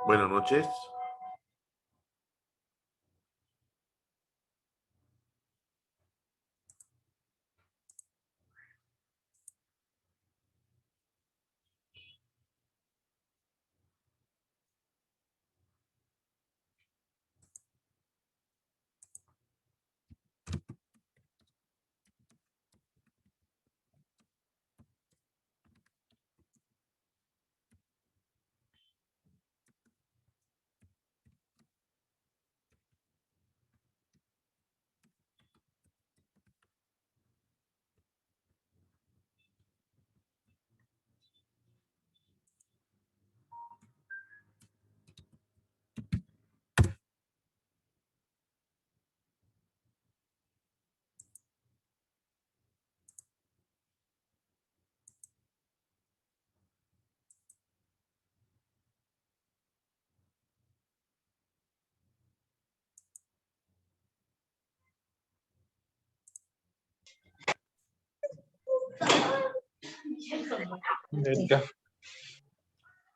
Buenas noches.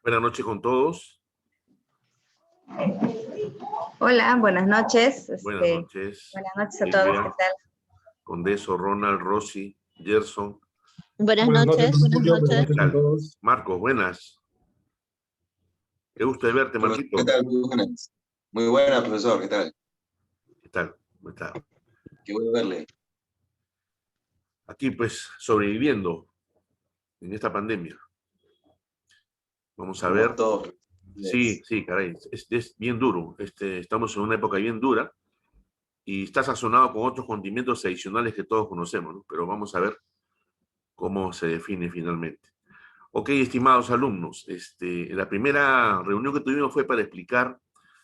Buenas noches con todos. Hola, buenas noches. Buenas noches. Buenas noches a todos, ¿qué tal? Condeso, Ronald, Rosy, Gerson. Buenas noches. ¿Qué tal? Marcos, buenas. Qué gusto de verte, Marquito. ¿Qué tal? Muy buenas. Muy buena, profesor. ¿Qué tal? ¿Qué tal? ¿Cómo está? Qué bueno verle. Aquí, pues, sobreviviendo en esta pandemia. Vamos a ver. Todo. Sí, caray. Es bien duro. Estamos en una época bien dura y está sazonado con otros condimentos adicionales que todos conocemos, ¿no? Pero vamos a ver cómo se define finalmente. Ok, estimados alumnos, la primera reunión que tuvimos fue para explicar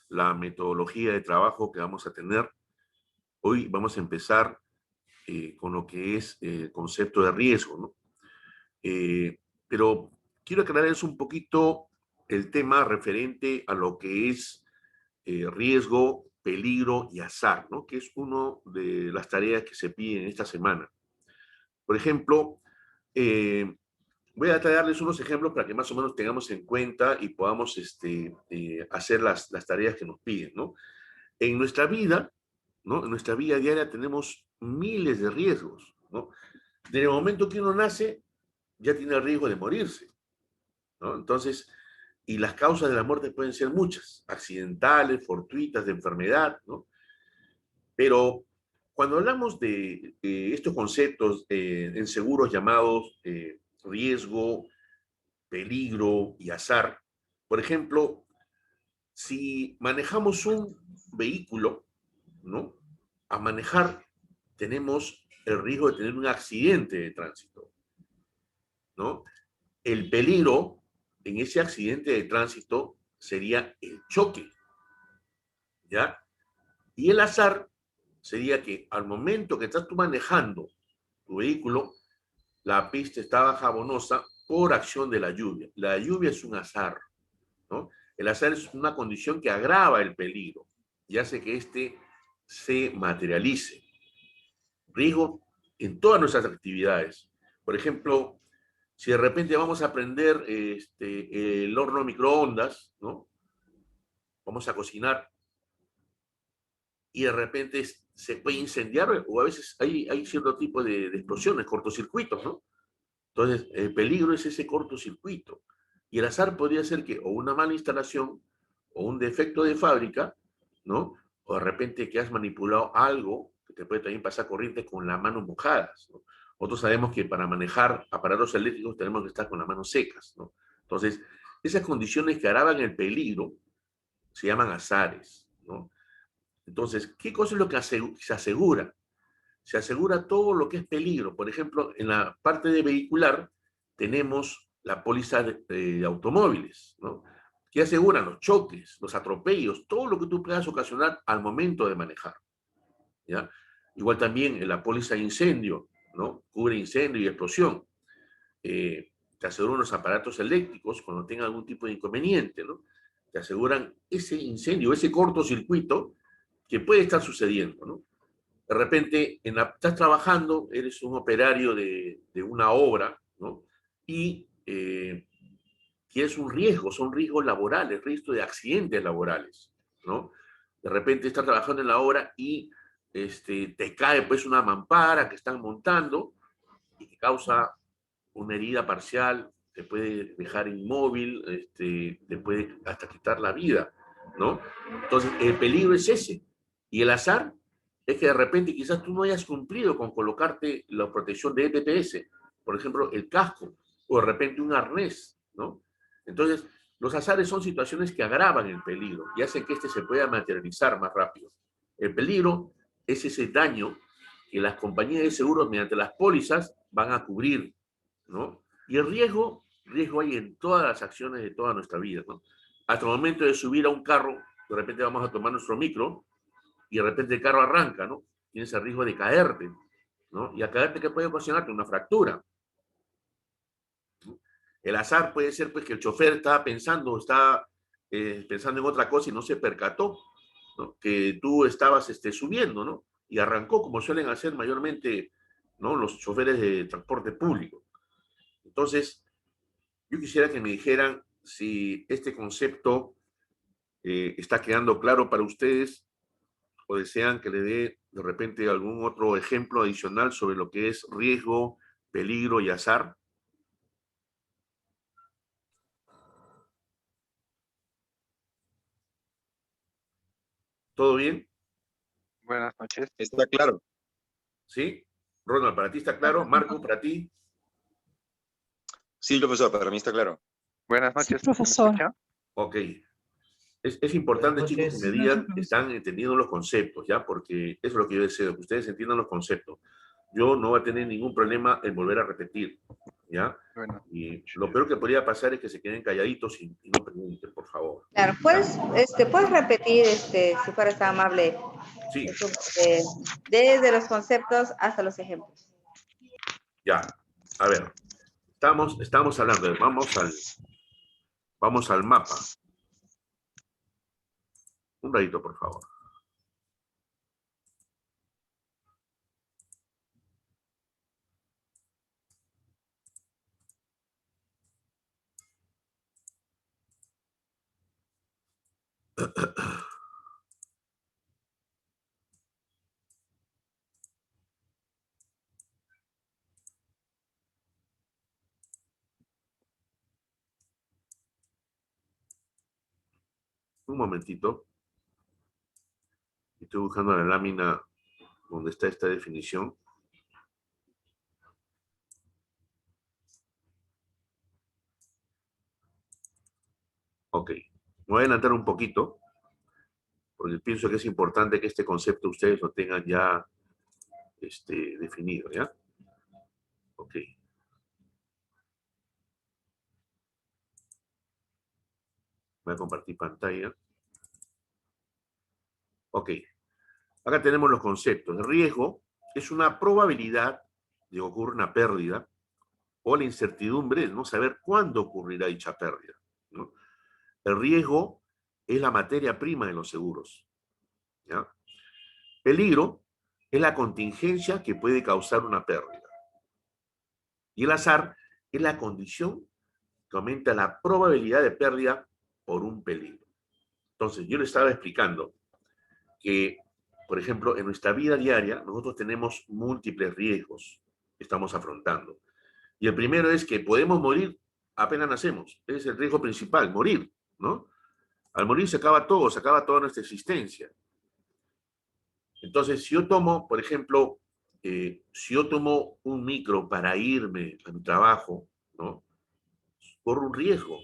la metodología de trabajo que vamos a tener. Hoy vamos a empezar con lo que es el concepto de riesgo, ¿no? Pero quiero aclararles un poquito el tema referente a lo que es riesgo, peligro y azar, ¿no? Que es una de las tareas que se piden esta semana. Por ejemplo, voy a darles unos ejemplos para que más o menos tengamos en cuenta y podamos hacer las tareas que nos piden, ¿no? En nuestra vida, ¿no? En nuestra vida diaria tenemos miles de riesgos, ¿no? Desde el momento que uno nace, ya tiene el riesgo de morirse, ¿no? Entonces, y las causas de la muerte pueden ser muchas, accidentales, fortuitas, de enfermedad, ¿no? Pero cuando hablamos de estos conceptos en seguros llamados riesgo, peligro y azar, por ejemplo, si manejamos un vehículo, ¿no? A manejar tenemos el riesgo de tener un accidente de tránsito, ¿no? El peligro en ese accidente de tránsito sería el choque, ¿ya? Y el azar sería que al momento que estás tú manejando tu vehículo, la pista está jabonosa por acción de la lluvia. La lluvia es un azar, ¿no? El azar es una condición que agrava el peligro y hace que éste se materialice. Riesgo en todas nuestras actividades. Por ejemplo, si de repente vamos a prender el horno microondas, ¿no? Vamos a cocinar y de repente se puede incendiar o a veces hay cierto tipo de explosiones, cortocircuitos, ¿no? Entonces, el peligro es ese cortocircuito. Y el azar podría ser que o una mala instalación o un defecto de fábrica, ¿no? O de repente que has manipulado algo que te puede también pasar corriente con las manos mojadas, ¿no? Nosotros sabemos que para manejar aparatos eléctricos tenemos que estar con las manos secas, ¿no? Entonces, esas condiciones que agravan el peligro se llaman azares, ¿no? Entonces, ¿qué cosa es lo que se asegura? Se asegura todo lo que es peligro. Por ejemplo, en la parte de vehicular tenemos la póliza de automóviles, ¿no? Que aseguran los choques, los atropellos, todo lo que tú puedas ocasionar al momento de manejar, ¿ya? Igual también en la póliza de incendio, ¿no? Cubre incendio y explosión. Te aseguran los aparatos eléctricos cuando tengan algún tipo de inconveniente, ¿no? Te aseguran ese incendio, ese cortocircuito que puede estar sucediendo, ¿no? De repente estás trabajando, eres un operario de una obra, ¿no? Y que es un riesgo, son riesgos laborales, riesgo de accidentes laborales, ¿no? De repente estás trabajando en la obra y te cae pues una mampara que están montando y que causa una herida parcial, te puede dejar inmóvil, te puede hasta quitar la vida, ¿no? Entonces, el peligro es ese. Y el azar es que de repente quizás tú no hayas cumplido con colocarte la protección de EPPS, por ejemplo, el casco, o de repente un arnés, ¿no? Entonces, los azares son situaciones que agravan el peligro y hacen que se pueda materializar más rápido. El peligro es ese daño que las compañías de seguros, mediante las pólizas, van a cubrir, ¿no? Y el riesgo hay en todas las acciones de toda nuestra vida, ¿no? Hasta el momento de subir a un carro, de repente vamos a tomar nuestro micro y de repente el carro arranca, ¿no? Tienes el riesgo de caerte, ¿no? Y a caerte, ¿qué puede ocasionarte? Una fractura, ¿no? El azar puede ser pues que el chofer está pensando en otra cosa y no se percató, ¿no? Que tú estabas subiendo, ¿no? Y arrancó como suelen hacer mayormente, ¿no? Los choferes de transporte público. Entonces, yo quisiera que me dijeran si este concepto está quedando claro para ustedes o desean que le dé de repente algún otro ejemplo adicional sobre lo que es riesgo, peligro y azar. ¿Todo bien? Buenas noches. Está claro. ¿Sí? Ronald, ¿para ti está claro? Marco, ¿para ti? Sí, profesor, para mí está claro. Buenas noches, Sí, profesor. ¿me escucha? Ok. Es importante, Buenas chicos, que noches. me digan que están entendiendo los conceptos, ¿ya? Porque eso es lo que yo deseo, que ustedes entiendan los conceptos. Yo no voy a tener ningún problema en volver a repetir, ¿ya? Bueno, Y lo peor que podría pasar es que se queden calladitos y no pregunten, por favor. Claro, puedes repetir, si fueras tan amable, Sí, desde los conceptos hasta los ejemplos. ya. A ver, estamos hablando, vamos al mapa. Un ratito, por favor. Un momentito. Estoy buscando la lámina donde está esta definición. Ok. Me voy a adelantar un poquito, porque pienso que es importante que este concepto ustedes lo tengan ya definido, ¿ya? Ok. Voy a compartir pantalla. Ok. Acá tenemos los conceptos. El riesgo es una probabilidad de que ocurra una pérdida o la incertidumbre de no saber cuándo ocurrirá dicha pérdida, ¿no? El riesgo es la materia prima de los seguros, ¿ya? Peligro es la contingencia que puede causar una pérdida. Y el azar es la condición que aumenta la probabilidad de pérdida por un peligro. Entonces, yo le estaba explicando que, por ejemplo, en nuestra vida diaria, nosotros tenemos múltiples riesgos que estamos afrontando. Y el primero es que podemos morir apenas nacemos. Ese es el riesgo principal, morir, ¿no? Al morir se acaba todo, se acaba toda nuestra existencia. Entonces, si yo tomo, por ejemplo, si yo tomo un micro para irme a mi trabajo, ¿no? Corro un riesgo,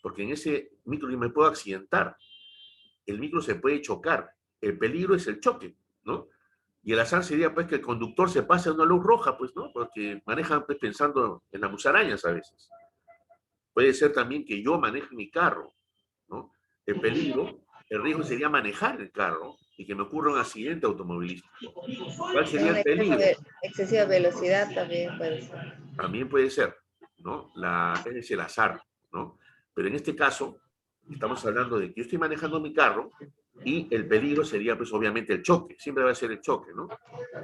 porque en ese micro yo me puedo accidentar. El micro se puede chocar. El peligro es el choque, ¿no? Y el azar sería, pues, que el conductor se pase a una luz roja, pues, ¿no? Porque manejan, pues, pensando en las musarañas a veces. Puede ser también que yo maneje mi carro, ¿no? El peligro, el riesgo sería manejar el carro y que me ocurra un accidente automovilístico. ¿Cuál sería el peligro? Excesiva velocidad también puede ser. También puede ser, ¿no? Es el azar, ¿no? Pero en este caso, estamos hablando de que yo estoy manejando mi carro y el peligro sería, pues, obviamente el choque. Siempre va a ser el choque, ¿no?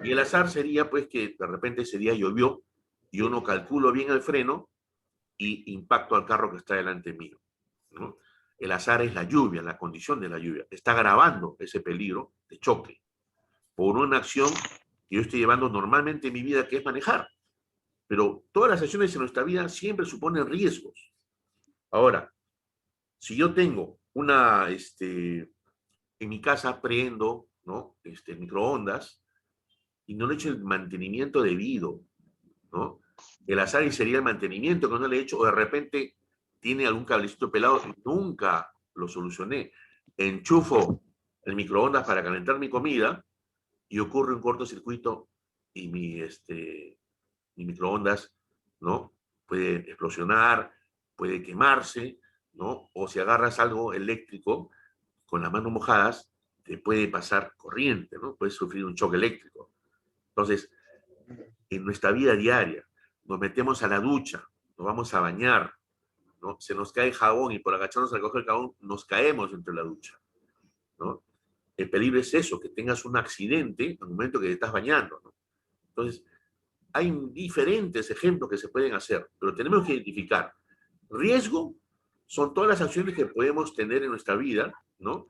Y el azar sería, pues, que de repente ese día llovió y yo no calculo bien el freno y impacto al carro que está delante mío, ¿no? El azar es la lluvia, la condición de la lluvia. Está agravando ese peligro de choque por una acción que yo estoy llevando normalmente en mi vida, que es manejar. Pero todas las acciones en nuestra vida siempre suponen riesgos. Ahora, si yo tengo en mi casa prendo, ¿no? Microondas y no le echo el mantenimiento debido, ¿no? El azar sería el mantenimiento que no le he hecho, o de repente tiene algún cablecito pelado y nunca lo solucioné. Enchufo el microondas para calentar mi comida y ocurre un cortocircuito y mi microondas, ¿no? Puede explosionar, puede quemarse, ¿no? O si agarras algo eléctrico con las manos mojadas, te puede pasar corriente, ¿no? Puedes sufrir un choque eléctrico. Entonces, en nuestra vida diaria, nos metemos a la ducha, nos vamos a bañar, ¿no? Se nos cae jabón y por agacharnos a recoger el jabón nos caemos dentro de la ducha, ¿no? El peligro es eso, que tengas un accidente en el momento que te estás bañando, ¿no? Entonces, hay diferentes ejemplos que se pueden hacer, pero tenemos que identificar. Riesgo son todas las acciones que podemos tener en nuestra vida, ¿no?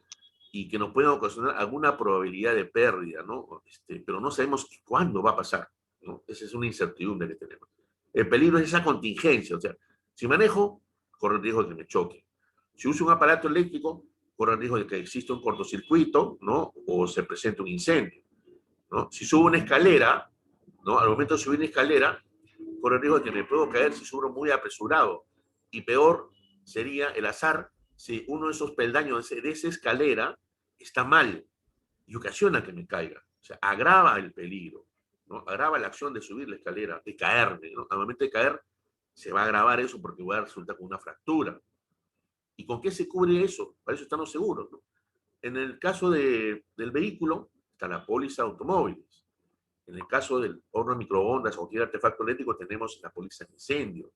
Y que nos pueden ocasionar alguna probabilidad de pérdida, ¿no? Pero no sabemos cuándo va a pasar, ¿no? Esa es una incertidumbre que tenemos. El peligro es esa contingencia, o sea, si manejo, corro el riesgo de que me choque. Si uso un aparato eléctrico, corro el riesgo de que exista un cortocircuito, ¿no? O se presente un incendio, ¿no? Si subo una escalera, ¿no? Al momento de subir una escalera, corro el riesgo de que me puedo caer si subo muy apresurado. Y peor sería el azar si uno de esos peldaños de esa escalera está mal y ocasiona que me caiga. O sea, agrava el peligro, ¿no? Agrava la acción de subir la escalera, de caerme, ¿no? Al momento de caer, se va a agravar eso porque voy a resultar con una fractura. ¿Y con qué se cubre eso? Para eso están los seguros, ¿no? En el caso del vehículo, está la póliza de automóviles. En el caso del horno de microondas o cualquier artefacto eléctrico, tenemos la póliza de incendio,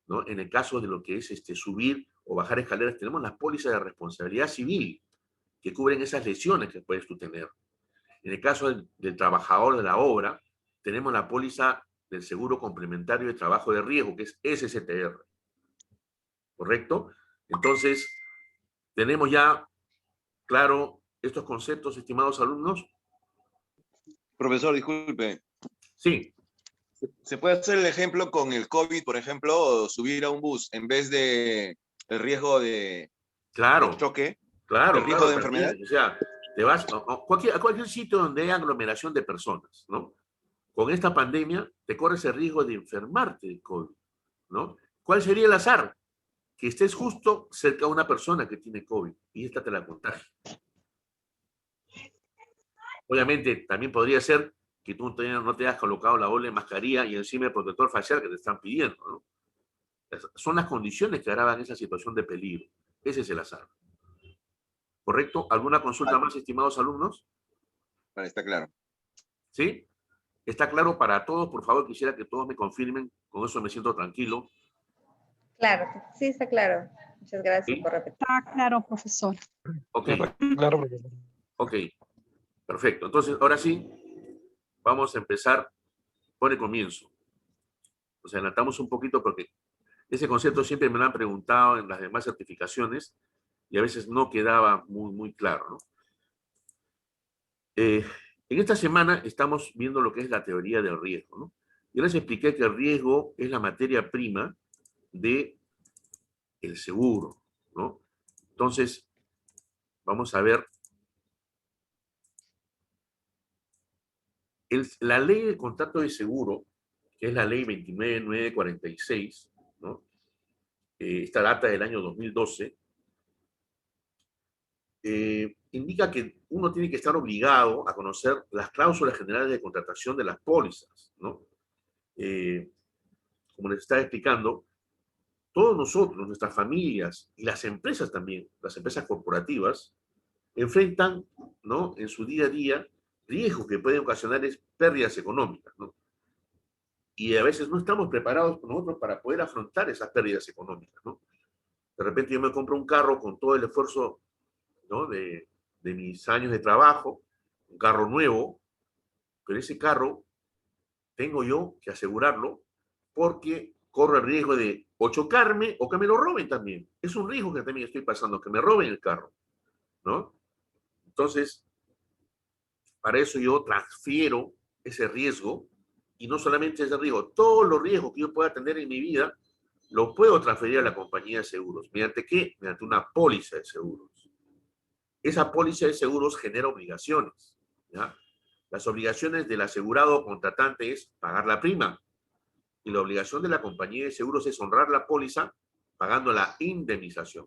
¿no? En el caso de lo que es subir o bajar escaleras, tenemos la póliza de responsabilidad civil, que cubren esas lesiones que puedes tú tener. En el caso del trabajador de la obra, tenemos la póliza del seguro complementario de trabajo de riesgo, que es SSTR. ¿Correcto? Entonces, tenemos ya claro estos conceptos, estimados alumnos. Profesor, disculpe. Sí. ¿Se puede hacer el ejemplo con el COVID, por ejemplo, o subir a un bus en vez de el riesgo de choque? Claro, el riesgo de también. enfermedad. O sea, te vas a cualquier sitio donde hay aglomeración de personas, ¿no? Con esta pandemia te corres el riesgo de enfermarte de COVID, ¿no? ¿Cuál sería el azar? Que estés justo cerca de una persona que tiene COVID y esta te la contagia. Obviamente, también podría ser que tú no te hayas colocado la doble mascarilla y encima el protector facial que te están pidiendo, ¿no? Son las condiciones que agravan esa situación de peligro. Ese es el azar. ¿Correcto? ¿Alguna consulta más, estimados alumnos? Vale, está claro. ¿Sí? ¿Está claro para todos? Por favor, quisiera que todos me confirmen. Con eso me siento tranquilo. Claro, sí está claro. Muchas gracias ¿Sí? por repetir. Está claro, profesor. Ok. Claro, profesor. Ok. Perfecto. Entonces, ahora sí, vamos a empezar por el comienzo. Nos adelantamos un poquito porque ese concepto siempre me lo han preguntado en las demás certificaciones y a veces no quedaba muy claro, ¿no? En esta semana estamos viendo lo que es la teoría del riesgo, ¿no? Yo les expliqué que el riesgo es la materia prima del seguro, ¿no? Entonces, vamos a ver. La ley del contrato de seguro, que es la ley 29946, ¿no? Esta data del año 2012, indica que uno tiene que estar obligado a conocer las cláusulas generales de contratación de las pólizas, ¿no? Como les estaba explicando, todos nosotros, nuestras familias y las empresas también, las empresas corporativas, enfrentan, ¿no?, en su día a día riesgos que pueden ocasionar pérdidas económicas, ¿no? Y a veces no estamos preparados nosotros para poder afrontar esas pérdidas económicas, ¿no? De repente yo me compro un carro con todo el esfuerzo, ¿no?, de mis años de trabajo, un carro nuevo, pero ese carro tengo yo que asegurarlo porque corro el riesgo de o chocarme o que me lo roben también. Es un riesgo que también estoy pasando, que me roben el carro, ¿no? Entonces, para eso yo transfiero ese riesgo, y no solamente ese riesgo, todos los riesgos que yo pueda tener en mi vida, los puedo transferir a la compañía de seguros. ¿Mediante qué? Mediante una póliza de seguros. Esa póliza de seguros genera obligaciones, ¿ya? Las obligaciones del asegurado contratante es pagar la prima, y la obligación de la compañía de seguros es honrar la póliza pagando la indemnización.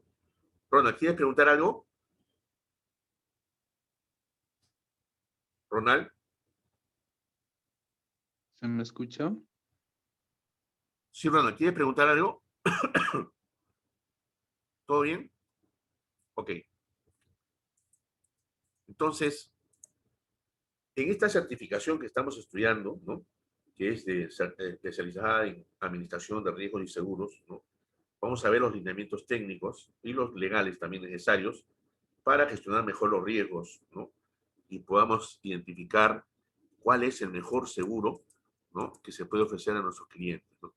Ronald, ¿quieres preguntar algo? Ronald. ¿Se me escucha? Sí, Ronald, ¿quieres preguntar algo? ¿Todo bien? Ok. Entonces, en esta certificación que estamos estudiando, ¿no?, que es especializada en administración de riesgos y seguros, ¿no?, vamos a ver los lineamientos técnicos y los legales también necesarios para gestionar mejor los riesgos, ¿no?, y podamos identificar cuál es el mejor seguro, ¿no?, que se puede ofrecer a nuestros clientes, ¿no?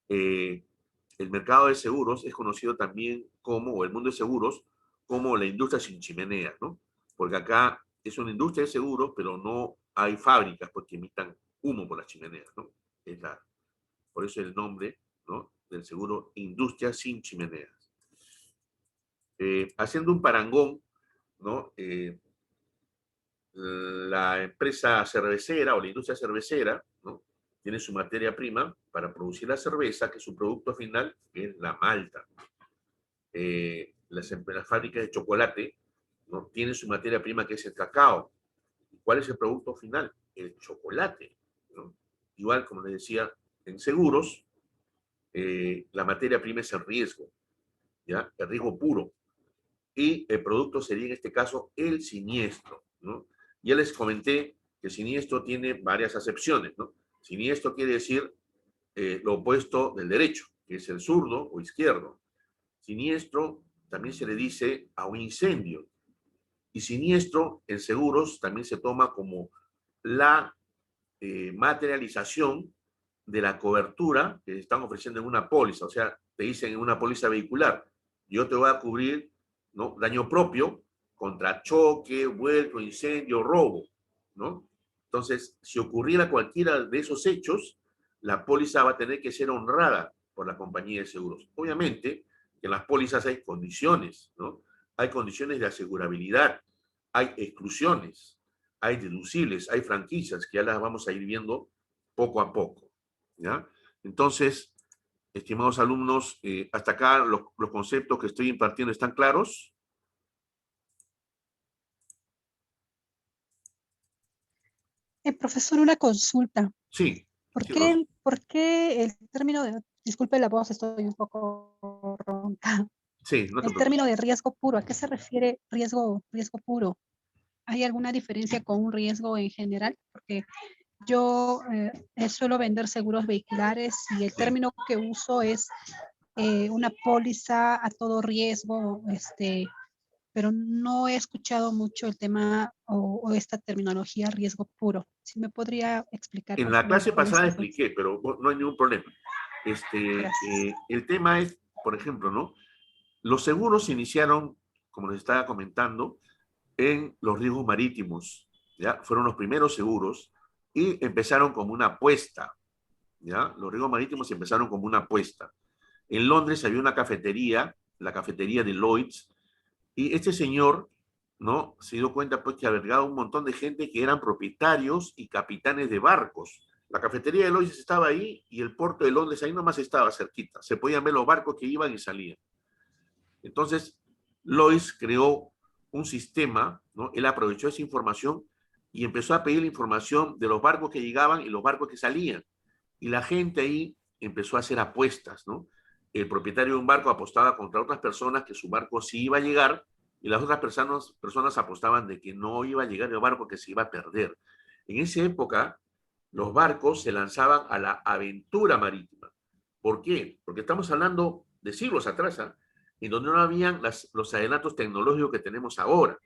El mercado de seguros es conocido también como, o el mundo de seguros, como la industria sin chimeneas, ¿no? Porque acá es una industria de seguros, pero no hay fábricas porque emitan humo por las chimeneas, ¿no? Por eso el nombre, ¿no?, del seguro, industria sin chimeneas. Haciendo un parangón, ¿no?, la empresa cervecera o la industria cervecera, ¿no?, tiene su materia prima para producir la cerveza, que es su producto final, que es la malta. Las fábricas de chocolate, ¿no?, tienen su materia prima, que es el cacao. ¿Cuál es el producto final? El chocolate, ¿no? Igual, como les decía, en seguros, la materia prima es el riesgo, ¿ya? El riesgo puro. Y el producto sería, en este caso, el siniestro, ¿no? Ya les comenté que siniestro tiene varias acepciones, ¿no? Siniestro quiere decir lo opuesto del derecho, que es el zurdo o izquierdo. Siniestro también se le dice a un incendio. Y siniestro en seguros también se toma como la materialización de la cobertura que están ofreciendo en una póliza. O sea, te dicen en una póliza vehicular, yo te voy a cubrir, ¿no?, daño propio contra choque, vuelco, incendio, robo, ¿no? Entonces, si ocurriera cualquiera de esos hechos, la póliza va a tener que ser honrada por la compañía de seguros. Obviamente, que en las pólizas hay condiciones, ¿no? Hay condiciones de asegurabilidad, hay exclusiones, hay deducibles, hay franquicias, que ya las vamos a ir viendo poco a poco, ¿ya? Entonces, estimados alumnos, hasta acá los conceptos que estoy impartiendo están claros. Profesor, una consulta. Sí. ¿Por Sí, qué, por qué el término de, disculpe la voz, estoy un poco ronca, sí, no te el preocupes. término de riesgo puro, ¿a qué se refiere riesgo puro? ¿Hay alguna diferencia con un riesgo en general? Porque yo suelo vender seguros vehiculares y el término que uso es una póliza a todo riesgo, pero no he escuchado mucho el tema o esta terminología riesgo puro. ¿Sí me podría explicar, En por la favor, clase cuál es pasada la expliqué, pero no hay ningún problema. Gracias. El tema es, por ejemplo, ¿no?, los seguros se iniciaron, como les estaba comentando, en los riesgos marítimos, ¿ya? Fueron los primeros seguros y empezaron como una apuesta, ¿ya? Los riesgos marítimos empezaron como una apuesta. En Londres había una cafetería, la cafetería de Lloyd's, y este señor, ¿no?, se dio cuenta, pues, que albergaba un montón de gente que eran propietarios y capitanes de barcos. La cafetería de Lloyd's estaba ahí y el puerto de Londres ahí nomás estaba cerquita. Se podían ver los barcos que iban y salían. Entonces, Lloyd's creó un sistema, ¿no? Él aprovechó esa información y empezó a pedir la información de los barcos que llegaban y los barcos que salían. Y la gente ahí empezó a hacer apuestas, ¿no? El propietario de un barco apostaba contra otras personas que su barco sí iba a llegar, y las otras personas apostaban de que no iba a llegar el barco, que se iba a perder. En esa época, los barcos se lanzaban a la aventura marítima. ¿Por qué? Porque estamos hablando de siglos atrás, ¿eh?, en donde no habían los adelantos tecnológicos que tenemos ahora.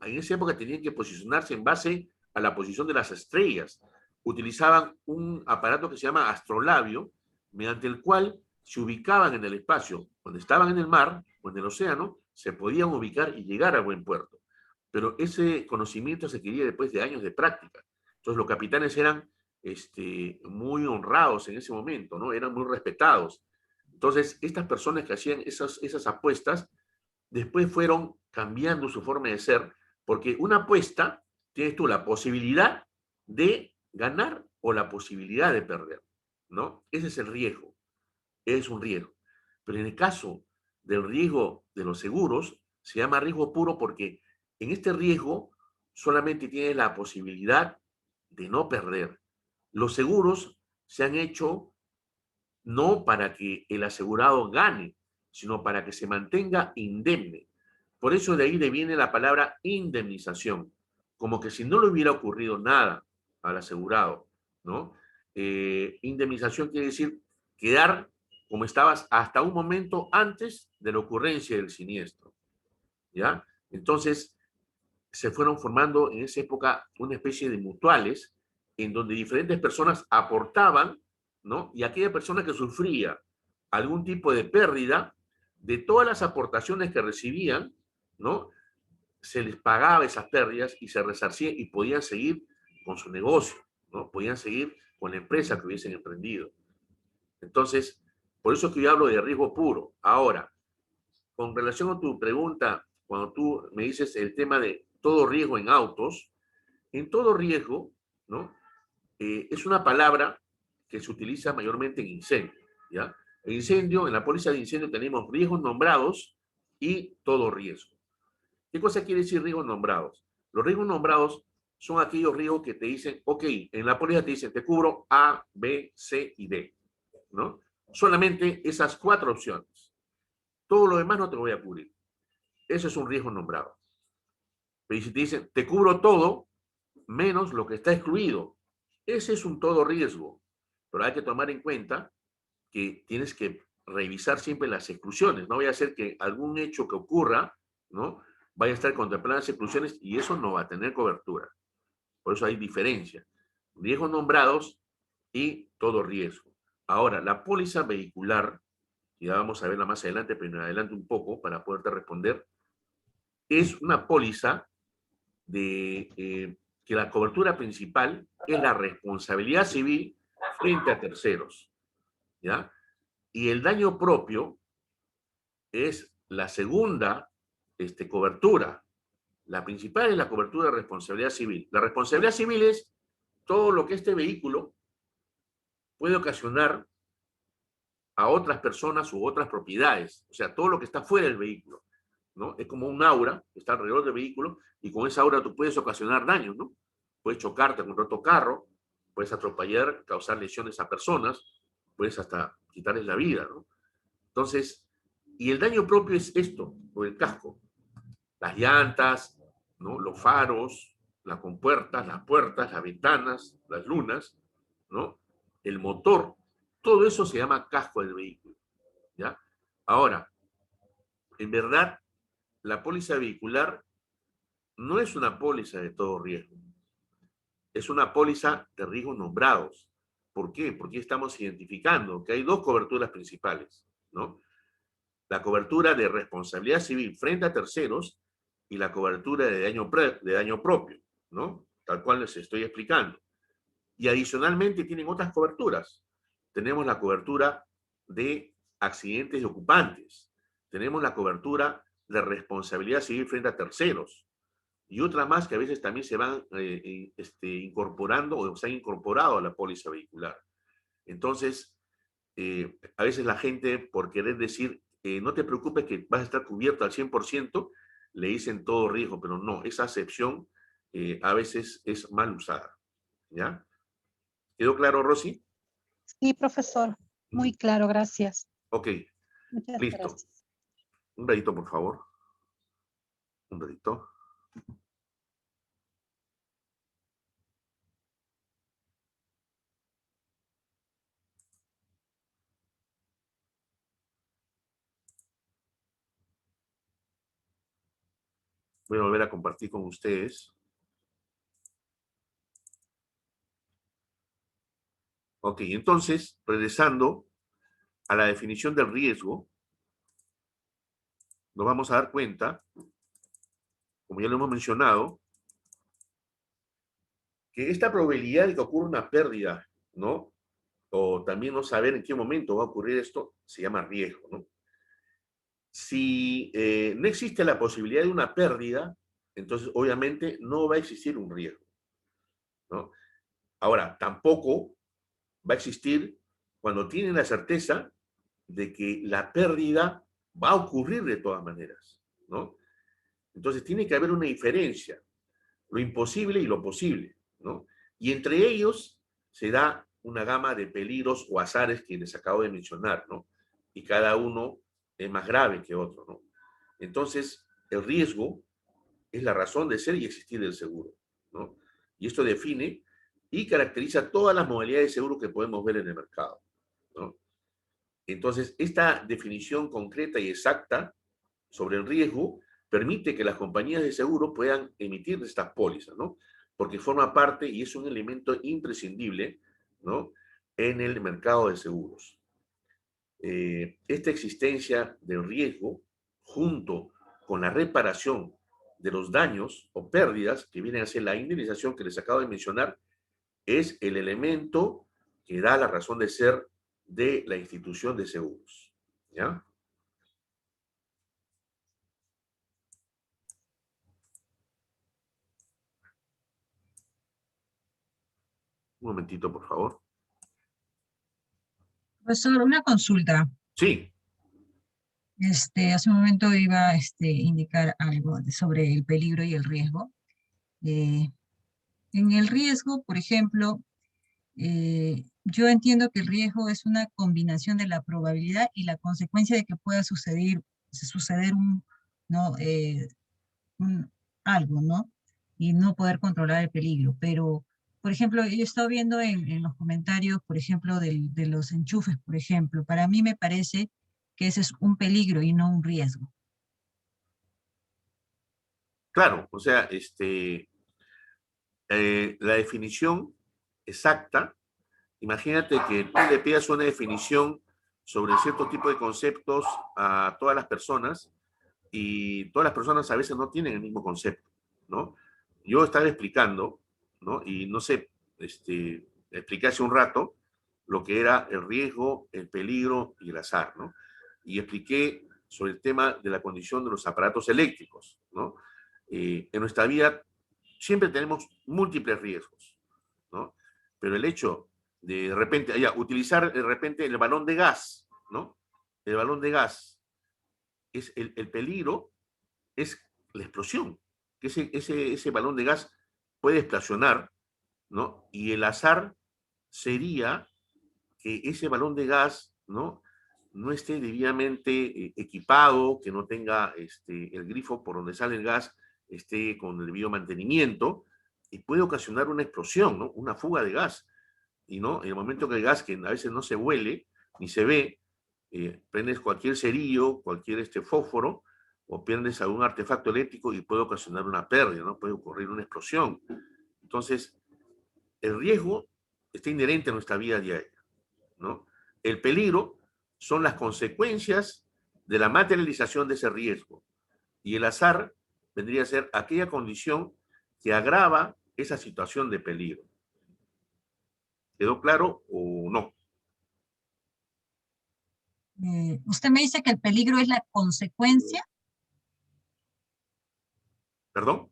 En esa época tenían que posicionarse en base a la posición de las estrellas. Utilizaban un aparato que se llama astrolabio, mediante el cual, se ubicaban en el espacio, cuando estaban en el mar o en el océano, se podían ubicar y llegar a buen puerto. Pero ese conocimiento se adquiría después de años de práctica. Entonces los capitanes eran muy honrados en ese momento, ¿no? Eran muy respetados. Entonces estas personas que hacían esas apuestas, después fueron cambiando su forma de ser, porque una apuesta, tienes tú la posibilidad de ganar o la posibilidad de perder, ¿no? Ese es el riesgo, es un riesgo. Pero en el caso del riesgo de los seguros, se llama riesgo puro porque en este riesgo solamente tienes la posibilidad de no perder. Los seguros se han hecho no para que el asegurado gane, sino para que se mantenga indemne. Por eso de ahí viene la palabra indemnización, como que si no le hubiera ocurrido nada al asegurado, ¿no? Indemnización quiere decir quedar como estabas hasta un momento antes de la ocurrencia del siniestro, ¿ya? Entonces, se fueron formando en esa época una especie de mutuales en donde diferentes personas aportaban, ¿no? Y aquella persona que sufría algún tipo de pérdida, de todas las aportaciones que recibían, ¿no? Se les pagaba esas pérdidas y se resarcía y podían seguir con su negocio, ¿no? Podían seguir con la empresa que hubiesen emprendido. Entonces, por eso es que yo hablo de riesgo puro. Ahora, con relación a tu pregunta, cuando tú me dices el tema de todo riesgo en autos, en todo riesgo, ¿no? Es una palabra que se utiliza mayormente en incendio, ¿ya? En incendio, en la póliza de incendio tenemos riesgos nombrados y todo riesgo. ¿Qué cosa quiere decir riesgos nombrados? Los riesgos nombrados son aquellos riesgos que te dicen, ok, en la póliza te dicen, te cubro A, B, C y D, ¿no? Solamente esas 4 opciones. Todo lo demás no te voy a cubrir. Eso es un riesgo nombrado. Pero si te dicen, te cubro todo, menos lo que está excluido, ese es un todo riesgo. Pero hay que tomar en cuenta que tienes que revisar siempre las exclusiones. No vaya a ser que algún hecho que ocurra, ¿no? Vaya a estar contemplando las exclusiones y eso no va a tener cobertura. Por eso hay diferencia. Riesgos nombrados y todo riesgo. Ahora, la póliza vehicular, y ya vamos a verla más adelante, pero en adelante un poco para poderte responder, es una póliza de que la cobertura principal es la responsabilidad civil frente a terceros, ¿ya? Y el daño propio es la segunda cobertura. La principal es la cobertura de responsabilidad civil. La responsabilidad civil es todo lo que este vehículo puede ocasionar a otras personas u otras propiedades, o sea, todo lo que está fuera del vehículo, ¿no? Es como un aura que está alrededor del vehículo y con esa aura tú puedes ocasionar daños, ¿no? Puedes chocarte contra otro carro, puedes atropellar, causar lesiones a personas, puedes hasta quitarles la vida, ¿no? Entonces, y el daño propio es esto, por el casco, las llantas, ¿no? Los faros, las compuertas, las puertas, las ventanas, las lunas, ¿no? El motor, todo eso se llama casco del vehículo, ¿ya? Ahora, en verdad, la póliza vehicular no es una póliza de todo riesgo, es una póliza de riesgos nombrados. ¿Por qué? Porque estamos identificando que hay 2 coberturas principales, ¿no? La cobertura de responsabilidad civil frente a terceros y la cobertura de daño propio, ¿no? Tal cual les estoy explicando. Y adicionalmente tienen otras coberturas. Tenemos la cobertura de accidentes de ocupantes. Tenemos la cobertura de responsabilidad civil frente a terceros. Y otras más que a veces también se van incorporando o se han incorporado a la póliza vehicular. Entonces, a veces la gente, por querer decir, no te preocupes que vas a estar cubierto al 100%, le dicen todo riesgo, pero no, esa acepción a veces es mal usada. ¿Ya? ¿Quedó claro, Rosy? Sí, profesor. Muy claro, gracias. Ok, Muchas listo. gracias. Un dedito, por favor. Un dedito. Voy a volver a compartir con ustedes. Ok, entonces, regresando a la definición del riesgo, nos vamos a dar cuenta, como ya lo hemos mencionado, que esta probabilidad de que ocurra una pérdida, ¿no? O también no saber en qué momento va a ocurrir esto, se llama riesgo, ¿no? Si no existe la posibilidad de una pérdida, entonces obviamente no va a existir un riesgo, ¿no? Ahora, tampoco va a existir cuando tienen la certeza de que la pérdida va a ocurrir de todas maneras, ¿no? Entonces tiene que haber una diferencia, lo imposible y lo posible, ¿no? Y entre ellos se da una gama de peligros o azares que les acabo de mencionar, ¿no? Y cada uno es más grave que otro, ¿no? Entonces, el riesgo es la razón de ser y existir del seguro, ¿no? Y esto define y caracteriza todas las modalidades de seguro que podemos ver en el mercado, ¿no? Entonces, esta definición concreta y exacta sobre el riesgo permite que las compañías de seguro puedan emitir estas pólizas, ¿no? Porque forma parte y es un elemento imprescindible, ¿no? En el mercado de seguros. Esta existencia del riesgo, junto con la reparación de los daños o pérdidas que vienen a ser la indemnización que les acabo de mencionar, es el elemento que da la razón de ser de la institución de seguros, ¿ya? Un momentito, por favor. Profesor, una consulta. Sí. Hace un momento iba a indicar algo sobre el peligro y el riesgo. En el riesgo, por ejemplo, yo entiendo que el riesgo es una combinación de la probabilidad y la consecuencia de que pueda suceder ¿no? Algo, ¿no? Y no poder controlar el peligro. Pero, por ejemplo, yo he estado viendo en los comentarios, por ejemplo, de los enchufes, por ejemplo. Para mí me parece que ese es un peligro y no un riesgo. Claro, o sea, la definición exacta, imagínate que tú le pidas una definición sobre cierto tipo de conceptos a todas las personas y todas las personas a veces no tienen el mismo concepto, ¿no? Yo estaba explicando, ¿no? Y no sé, expliqué hace un rato lo que era el riesgo, el peligro y el azar, ¿no? Y expliqué sobre el tema de la condición de los aparatos eléctricos, ¿no? En nuestra vida siempre tenemos múltiples riesgos, ¿no? Pero el hecho de repente, utilizar de repente el balón de gas, ¿no? El balón de gas, es el peligro es la explosión, que ese balón de gas puede explosionar, ¿no? Y el azar sería que ese balón de gas, ¿no? No esté debidamente equipado, que no tenga el grifo por donde sale el gas, esté con el debido mantenimiento, y puede ocasionar una explosión, ¿no? Una fuga de gas. Y ¿no? En el momento que el gas, que a veces no se huele ni se ve, prendes cualquier cerillo, cualquier fósforo, o prendes algún artefacto eléctrico y puede ocasionar una pérdida, ¿no? Puede ocurrir una explosión. Entonces, el riesgo está inherente a nuestra vida diaria, ¿no? El peligro son las consecuencias de la materialización de ese riesgo. Y el azar vendría a ser aquella condición que agrava esa situación de peligro. ¿Quedó claro o no? ¿Usted me dice que el peligro es la consecuencia? ¿Perdón?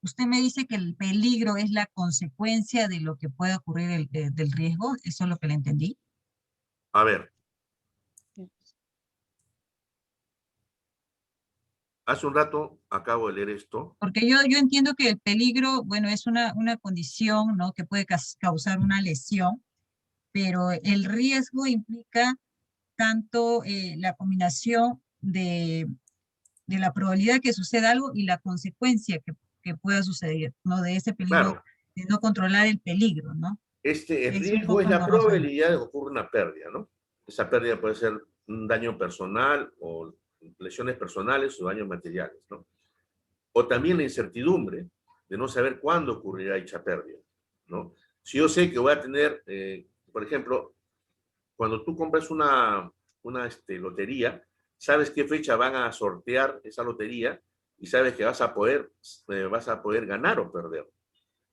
¿Usted me dice que el peligro es la consecuencia de lo que puede ocurrir del riesgo? ¿Eso es lo que le entendí? A ver. Hace un rato acabo de leer esto. Porque yo entiendo que el peligro, bueno, es una condición, ¿no? Que puede causar una lesión, pero el riesgo implica tanto la combinación de la probabilidad que suceda algo y la consecuencia que pueda suceder, ¿no? De ese peligro, Claro. de no controlar el peligro, ¿no? El Es un riesgo es poco la engorroso. probabilidad de que ocurra una pérdida, ¿no? Esa pérdida puede ser un daño personal o lesiones personales o daños materiales, ¿no? O también la incertidumbre de no saber cuándo ocurrirá dicha pérdida, ¿no? Si yo sé que voy a tener, por ejemplo, cuando tú compras una lotería, sabes qué fecha van a sortear esa lotería y sabes que vas a poder ganar o perder.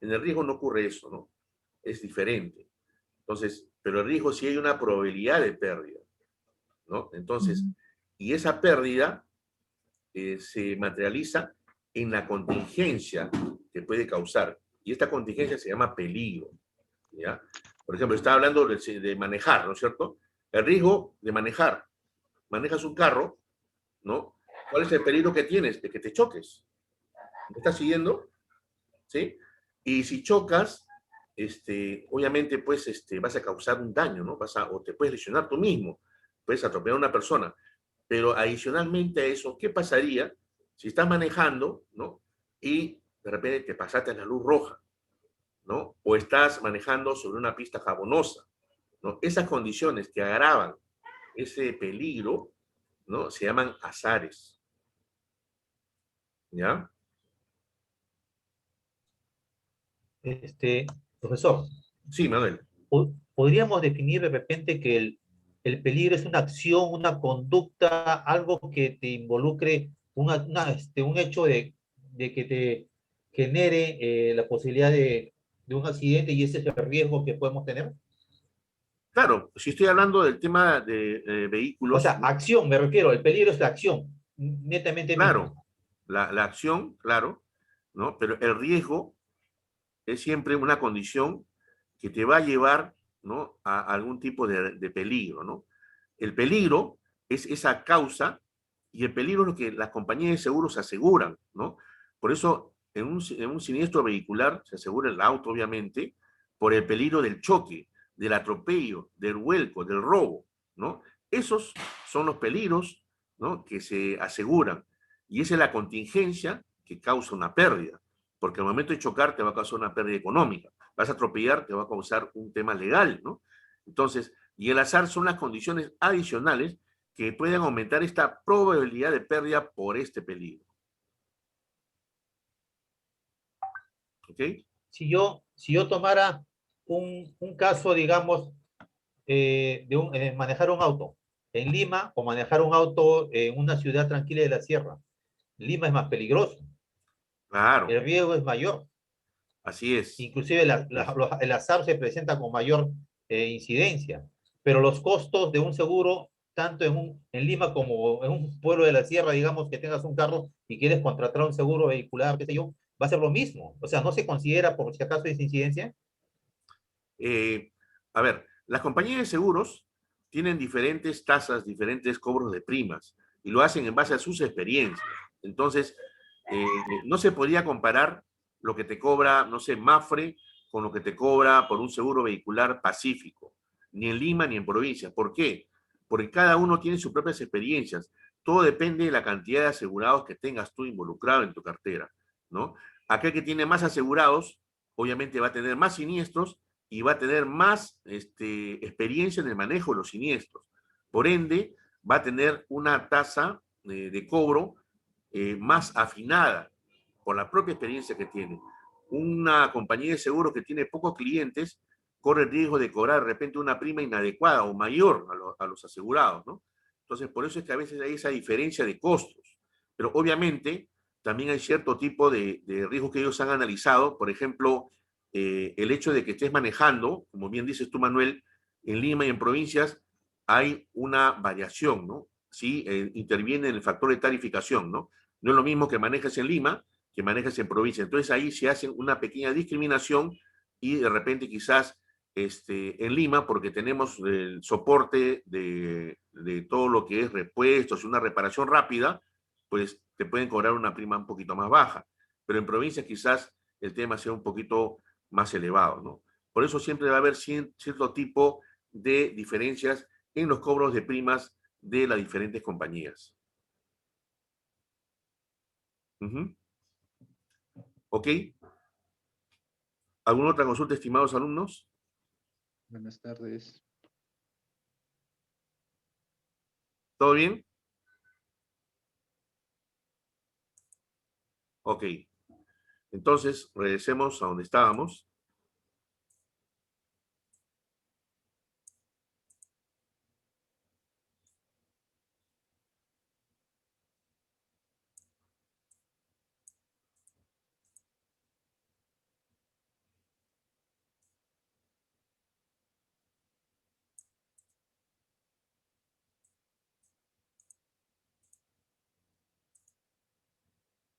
En el riesgo no ocurre eso, ¿no? Es diferente. Entonces, pero el riesgo sí hay una probabilidad de pérdida, ¿no? Entonces, y esa pérdida se materializa en la contingencia que puede causar. Y esta contingencia se llama peligro, ¿ya? Por ejemplo, estaba hablando de manejar, ¿no es cierto? El riesgo de manejar. Manejas un carro, ¿no? ¿Cuál es el peligro que tienes? De que te choques. ¿Me estás siguiendo? ¿Sí? Y si chocas, obviamente, pues, vas a causar un daño, ¿no? O te puedes lesionar tú mismo, puedes atropellar a una persona. Pero adicionalmente a eso, ¿qué pasaría si estás manejando, ¿no? Y de repente te pasaste en la luz roja, ¿no? O estás manejando sobre una pista jabonosa, ¿no? Esas condiciones que agravan ese peligro, ¿no? Se llaman azares. ¿Ya? Profesor. Sí, Manuel. ¿Podríamos definir de repente que el peligro es una acción, una conducta, algo que te involucre, un hecho de que te genere la posibilidad de un accidente y ese es el riesgo que podemos tener? Claro, si estoy hablando del tema de vehículos... O sea, acción, me refiero, el peligro es la acción, netamente. Claro, la acción, claro, ¿no? Pero el riesgo es siempre una condición que te va a llevar, ¿no? A algún tipo de peligro, ¿no? El peligro es esa causa y el peligro es lo que las compañías de seguros aseguran, ¿no? Por eso, en un siniestro vehicular se asegura el auto, obviamente, por el peligro del choque, del atropello, del vuelco, del robo, ¿no? Esos son los peligros, ¿no? Que se aseguran. Y esa es la contingencia que causa una pérdida, porque al momento de chocar te va a causar una pérdida económica, vas a atropellar, te va a causar un tema legal, ¿no? Entonces, y el azar son las condiciones adicionales que pueden aumentar esta probabilidad de pérdida por este peligro. ¿Ok? Si yo tomara un caso, digamos, de manejar un auto en Lima o manejar un auto en una ciudad tranquila de la sierra, Lima es más peligroso. Claro. El riesgo es mayor. Así es. Inclusive el azar se presenta con mayor incidencia, pero los costos de un seguro, tanto en Lima como en un pueblo de la sierra, digamos que tengas un carro y quieres contratar un seguro vehicular, qué sé yo, va a ser lo mismo. O sea, ¿no se considera por si acaso esa incidencia? A ver, las compañías de seguros tienen diferentes tasas, diferentes cobros de primas, y lo hacen en base a sus experiencias. Entonces, no se podría comparar lo que te cobra, no sé, Mafre, con lo que te cobra por un seguro vehicular Pacífico, ni en Lima ni en provincia. ¿Por qué? Porque cada uno tiene sus propias experiencias. Todo depende de la cantidad de asegurados que tengas tú involucrado en tu cartera, ¿no? Aquel que tiene más asegurados, obviamente va a tener más siniestros y va a tener más experiencia en el manejo de los siniestros. Por ende, va a tener una tasa de cobro más afinada por la propia experiencia que tiene. Una compañía de seguros que tiene pocos clientes corre el riesgo de cobrar de repente una prima inadecuada o mayor a los asegurados, ¿no? Entonces, por eso es que a veces hay esa diferencia de costos. Pero obviamente también hay cierto tipo de riesgos que ellos han analizado. Por ejemplo, el hecho de que estés manejando, como bien dices tú, Manuel, en Lima y en provincias hay una variación, ¿no? Sí, interviene en el factor de tarificación, ¿no? No es lo mismo que manejas en Lima que manejas en provincia. Entonces ahí se hace una pequeña discriminación y de repente quizás en Lima, porque tenemos el soporte de todo lo que es repuestos y una reparación rápida, pues te pueden cobrar una prima un poquito más baja. Pero en provincia quizás el tema sea un poquito más elevado, ¿no? Por eso siempre va a haber cierto tipo de diferencias en los cobros de primas de las diferentes compañías. ¿Ok? ¿Alguna otra consulta, estimados alumnos? Buenas tardes. ¿Todo bien? Ok. Entonces, regresemos a donde estábamos.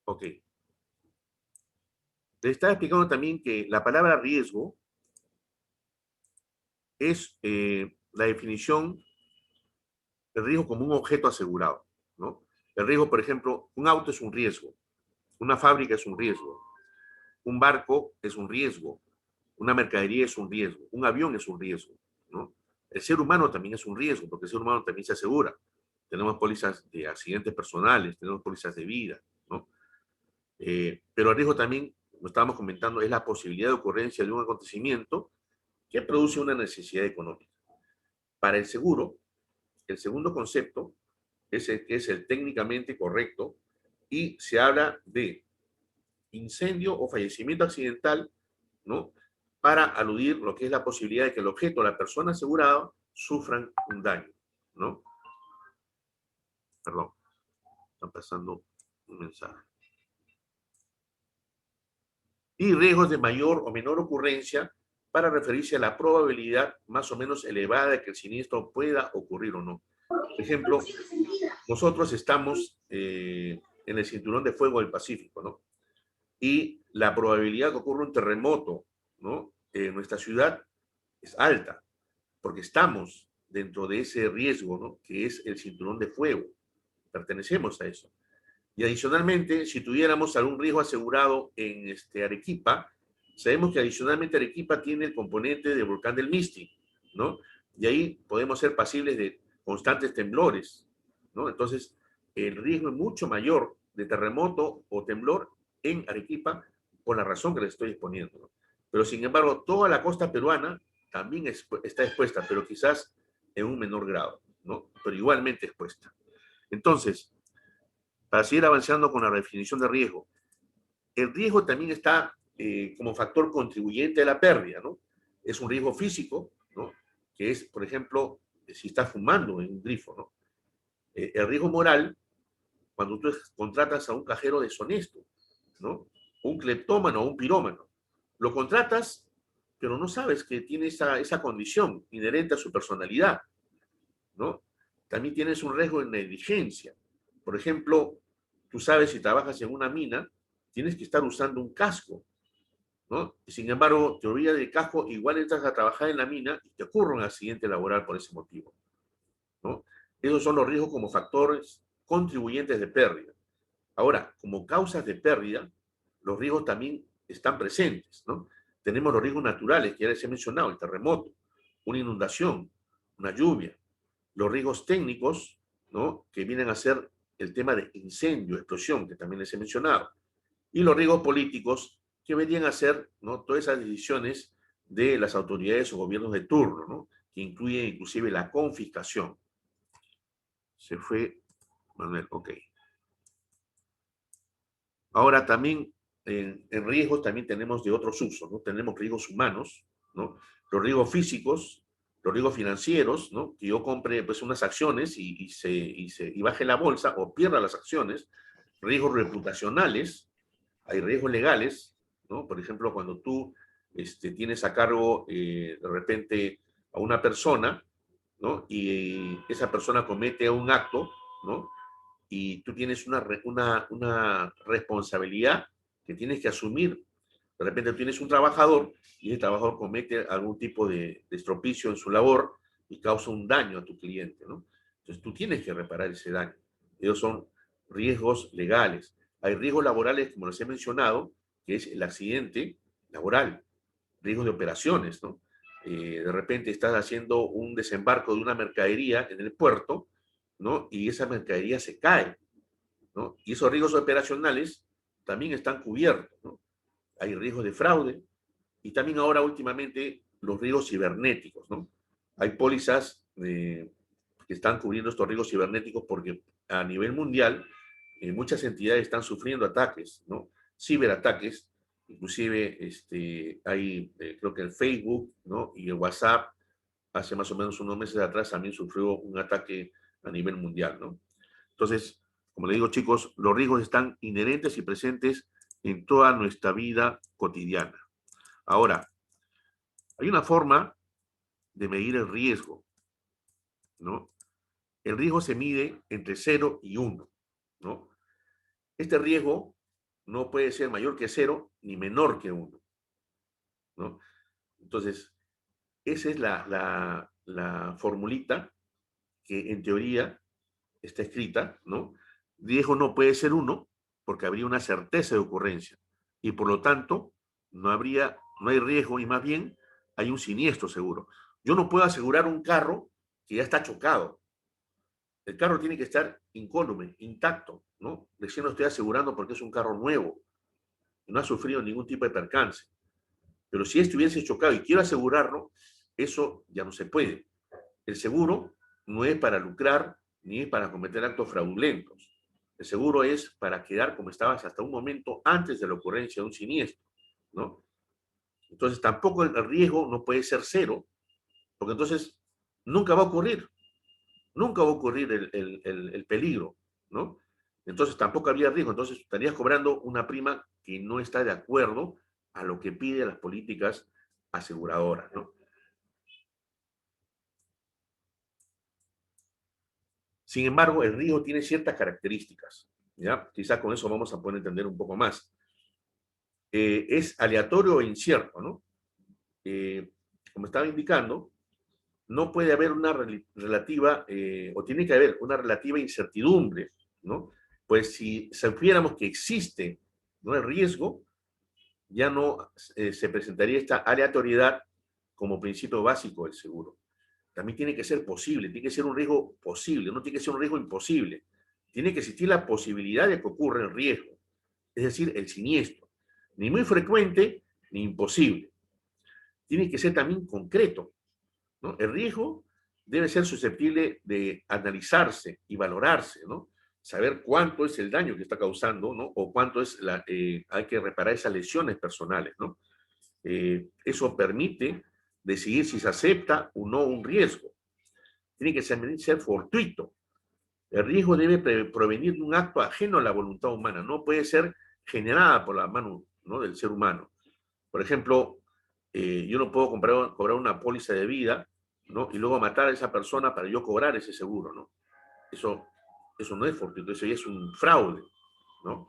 Ok. Le estaba explicando también que la palabra riesgo es la definición del riesgo como un objeto asegurado, ¿no? El riesgo, por ejemplo, un auto es un riesgo, una fábrica es un riesgo, un barco es un riesgo, una mercadería es un riesgo, un avión es un riesgo, ¿no? El ser humano también es un riesgo, porque el ser humano también se asegura. Tenemos pólizas de accidentes personales, tenemos pólizas de vida, ¿no? Pero el riesgo también, como estábamos comentando, es la posibilidad de ocurrencia de un acontecimiento que produce una necesidad económica. Para el seguro, el segundo concepto es el técnicamente correcto y se habla de incendio o fallecimiento accidental, ¿no? Para aludir lo que es la posibilidad de que el objeto o la persona asegurada sufran un daño, ¿no? Perdón, está pasando un mensaje. Y riesgos de mayor o menor ocurrencia para referirse a la probabilidad más o menos elevada de que el siniestro pueda ocurrir o no. Por ejemplo, nosotros estamos en el cinturón de fuego del Pacífico, ¿no? Y la probabilidad que ocurra un terremoto, ¿no? En nuestra ciudad es alta, porque estamos dentro de ese riesgo, ¿no? Que es el cinturón de fuego. Pertenecemos a eso. Y adicionalmente, si tuviéramos algún riesgo asegurado en Arequipa, sabemos que adicionalmente Arequipa tiene el componente del volcán del Misti, ¿no? Y ahí podemos ser pasibles de constantes temblores, ¿no? Entonces, el riesgo es mucho mayor de terremoto o temblor en Arequipa por la razón que les estoy exponiendo, ¿no? Pero sin embargo, toda la costa peruana también está expuesta, pero quizás en un menor grado, ¿no? Pero igualmente expuesta. Entonces, para seguir avanzando con la definición de riesgo, el riesgo también está como factor contribuyente a la pérdida, ¿no? Es un riesgo físico, ¿no? Que es, por ejemplo, si estás fumando en un grifo, ¿no? El riesgo moral, cuando tú contratas a un cajero deshonesto, ¿no? Un cleptómano o un pirómano. Lo contratas, pero no sabes que tiene esa condición inherente a su personalidad, ¿no? También tienes un riesgo de negligencia. Por ejemplo, tú sabes, si trabajas en una mina, tienes que estar usando un casco, ¿no? Y sin embargo, te olvidas del casco, igual entras a trabajar en la mina y te ocurre un accidente laboral por ese motivo, ¿no? Esos son los riesgos como factores contribuyentes de pérdida. Ahora, como causas de pérdida, los riesgos también están presentes, ¿no? Tenemos los riesgos naturales, que ya les he mencionado, el terremoto, una inundación, una lluvia, los riesgos técnicos, ¿no? Que vienen a ser el tema de incendio, explosión, que también les he mencionado, y los riesgos políticos, que vendrían a ser, ¿no? Todas esas decisiones de las autoridades o gobiernos de turno, ¿no? Que incluyen inclusive la confiscación. Se fue Manuel, ok. Ahora también en riesgos también tenemos de otros usos, ¿no? Tenemos riesgos humanos, ¿no? Los riesgos físicos, los riesgos financieros, ¿no? Que yo compre pues unas acciones y baje la bolsa o pierda las acciones. Riesgos reputacionales, hay riesgos legales, ¿no? Por ejemplo, cuando tú tienes a cargo de repente a una persona, ¿no? Y esa persona comete un acto, ¿no? Y tú tienes una responsabilidad que tienes que asumir. De repente tienes un trabajador y ese trabajador comete algún tipo de estropicio en su labor y causa un daño a tu cliente, ¿no? Entonces tú tienes que reparar ese daño. Ellos son riesgos legales. Hay riesgos laborales, como les he mencionado, que es el accidente laboral, riesgos de operaciones, ¿no? De repente estás haciendo un desembarco de una mercadería en el puerto, ¿no? Y esa mercadería se cae, ¿no? Y esos riesgos operacionales también están cubiertos, ¿no? Hay riesgos de fraude y también ahora últimamente los riesgos cibernéticos, ¿no? Hay pólizas que están cubriendo estos riesgos cibernéticos porque a nivel mundial muchas entidades están sufriendo ataques, ¿no? Ciberataques, inclusive hay, creo que el Facebook, ¿no? Y el WhatsApp, hace más o menos unos meses atrás también sufrió un ataque a nivel mundial, ¿no? Entonces, como le digo, chicos, los riesgos están inherentes y presentes en toda nuestra vida cotidiana. Ahora, hay una forma de medir el riesgo, ¿no? El riesgo se mide entre 0 y 1, ¿no? Este riesgo no puede ser mayor que 0 ni menor que 1, ¿no? Entonces, esa es la formulita que en teoría está escrita, ¿no? Riesgo no puede ser 1 porque habría una certeza de ocurrencia y por lo tanto no hay riesgo y más bien hay un siniestro seguro. Yo no puedo asegurar un carro que ya está chocado. El carro tiene que estar incólume, intacto, ¿no? Recién lo estoy asegurando porque es un carro nuevo, no ha sufrido ningún tipo de percance. Pero si estuviese chocado y quiero asegurarlo, eso ya no se puede. El seguro no es para lucrar ni es para cometer actos fraudulentos. El seguro es para quedar como estabas hasta un momento antes de la ocurrencia de un siniestro, ¿no? Entonces tampoco el riesgo no puede ser 0, porque entonces nunca va a ocurrir. Nunca va a ocurrir el peligro, ¿no? Entonces tampoco había riesgo, entonces estarías cobrando una prima que no está de acuerdo a lo que piden las políticas aseguradoras, ¿no? Sin embargo, el riesgo tiene ciertas características, ¿ya? Quizás con eso vamos a poder entender un poco más. Es aleatorio e incierto, ¿no? Como estaba indicando, no puede haber una relativa, o tiene que haber una relativa incertidumbre, ¿no? Pues si supiéramos que existe, ¿no?, el riesgo, ya no se presentaría esta aleatoriedad como principio básico del seguro. También tiene que ser posible, tiene que ser un riesgo posible, no tiene que ser un riesgo imposible. Tiene que existir la posibilidad de que ocurra el riesgo, es decir, el siniestro. Ni muy frecuente, ni imposible. Tiene que ser también concreto, ¿no? El riesgo debe ser susceptible de analizarse y valorarse, ¿no? Saber cuánto es el daño que está causando, ¿no? O cuánto es hay que reparar esas lesiones personales, ¿no? Eso permite decidir si se acepta o no un riesgo. Tiene que ser fortuito. El riesgo debe provenir de un acto ajeno a la voluntad humana, no puede ser generada por la mano, ¿no?, del ser humano. Por ejemplo, yo no puedo cobrar una póliza de vida, ¿no?, y luego matar a esa persona para yo cobrar ese seguro, ¿no? Eso no es fortuito, eso ya es un fraude, ¿no?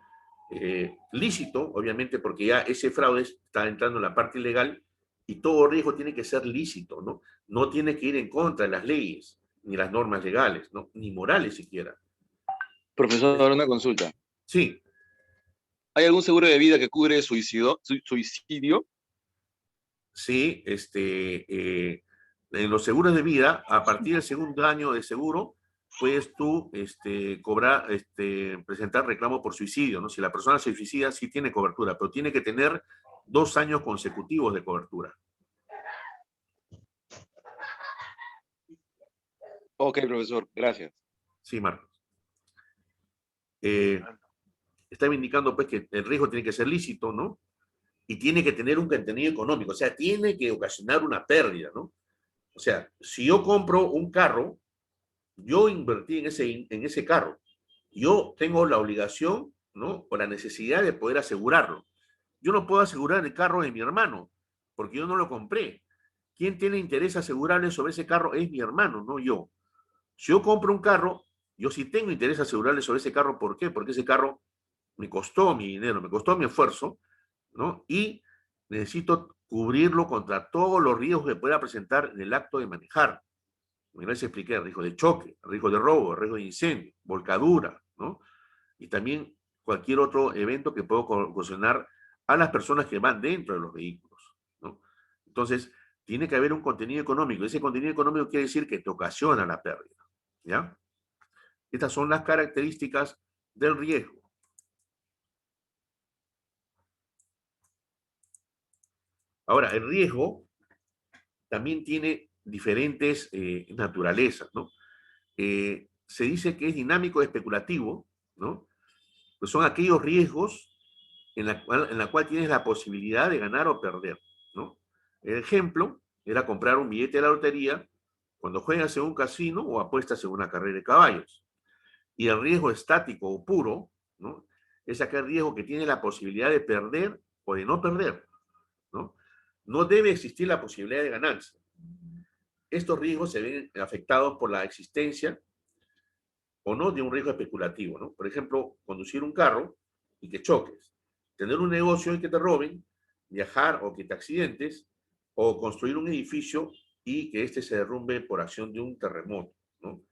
Lícito, obviamente, porque ya ese fraude está entrando en la parte ilegal y todo riesgo tiene que ser lícito, ¿no? No tiene que ir en contra de las leyes, ni las normas legales, ¿no?, ni morales siquiera. Profesor, una consulta. Sí. ¿Hay algún seguro de vida que cubre suicidio? Sí, en los seguros de vida, a partir del segundo año de seguro, puedes tú presentar reclamo por suicidio, ¿no? Si la persona se suicida, sí tiene cobertura, pero tiene que tener 2 años consecutivos de cobertura. Ok, profesor, gracias. Sí, Marcos. Estaba indicando, pues, que el riesgo tiene que ser lícito, ¿no? Y tiene que tener un contenido económico, o sea, tiene que ocasionar una pérdida, ¿no? O sea, si yo compro un carro, yo invertí en ese carro, yo tengo la obligación, ¿no?, o la necesidad de poder asegurarlo. Yo no puedo asegurar el carro de mi hermano, porque yo no lo compré. ¿Quién tiene interés asegurable sobre ese carro? Es mi hermano, no yo. Si yo compro un carro, yo sí tengo interés asegurable sobre ese carro. ¿Por qué? Porque ese carro me costó mi dinero, me costó mi esfuerzo, ¿no? Y necesito cubrirlo contra todos los riesgos que pueda presentar en el acto de manejar. Como les expliqué, riesgo de choque, riesgo de robo, riesgo de incendio, volcadura, ¿no? Y también cualquier otro evento que pueda ocasionar a las personas que van dentro de los vehículos, ¿no? Entonces, tiene que haber un contenido económico. Ese contenido económico quiere decir que te ocasiona la pérdida, ¿ya? Estas son las características del riesgo. Ahora, el riesgo también tiene diferentes naturalezas, ¿no? Se dice que es dinámico especulativo, ¿no? Pues son aquellos riesgos en la cual tienes la posibilidad de ganar o perder, ¿no? El ejemplo era comprar un billete de la lotería cuando juegas en un casino o apuestas en una carrera de caballos. Y el riesgo estático o puro, ¿no?, es aquel riesgo que tiene la posibilidad de perder o de no perder, ¿no? No debe existir la posibilidad de ganancia. Estos riesgos se ven afectados por la existencia o no de un riesgo especulativo, ¿no? Por ejemplo, conducir un carro y que choques. tener un negocio y que te roben, viajar o que te accidentes, o construir un edificio y que éste se derrumbe por acción de un terremoto, ¿no?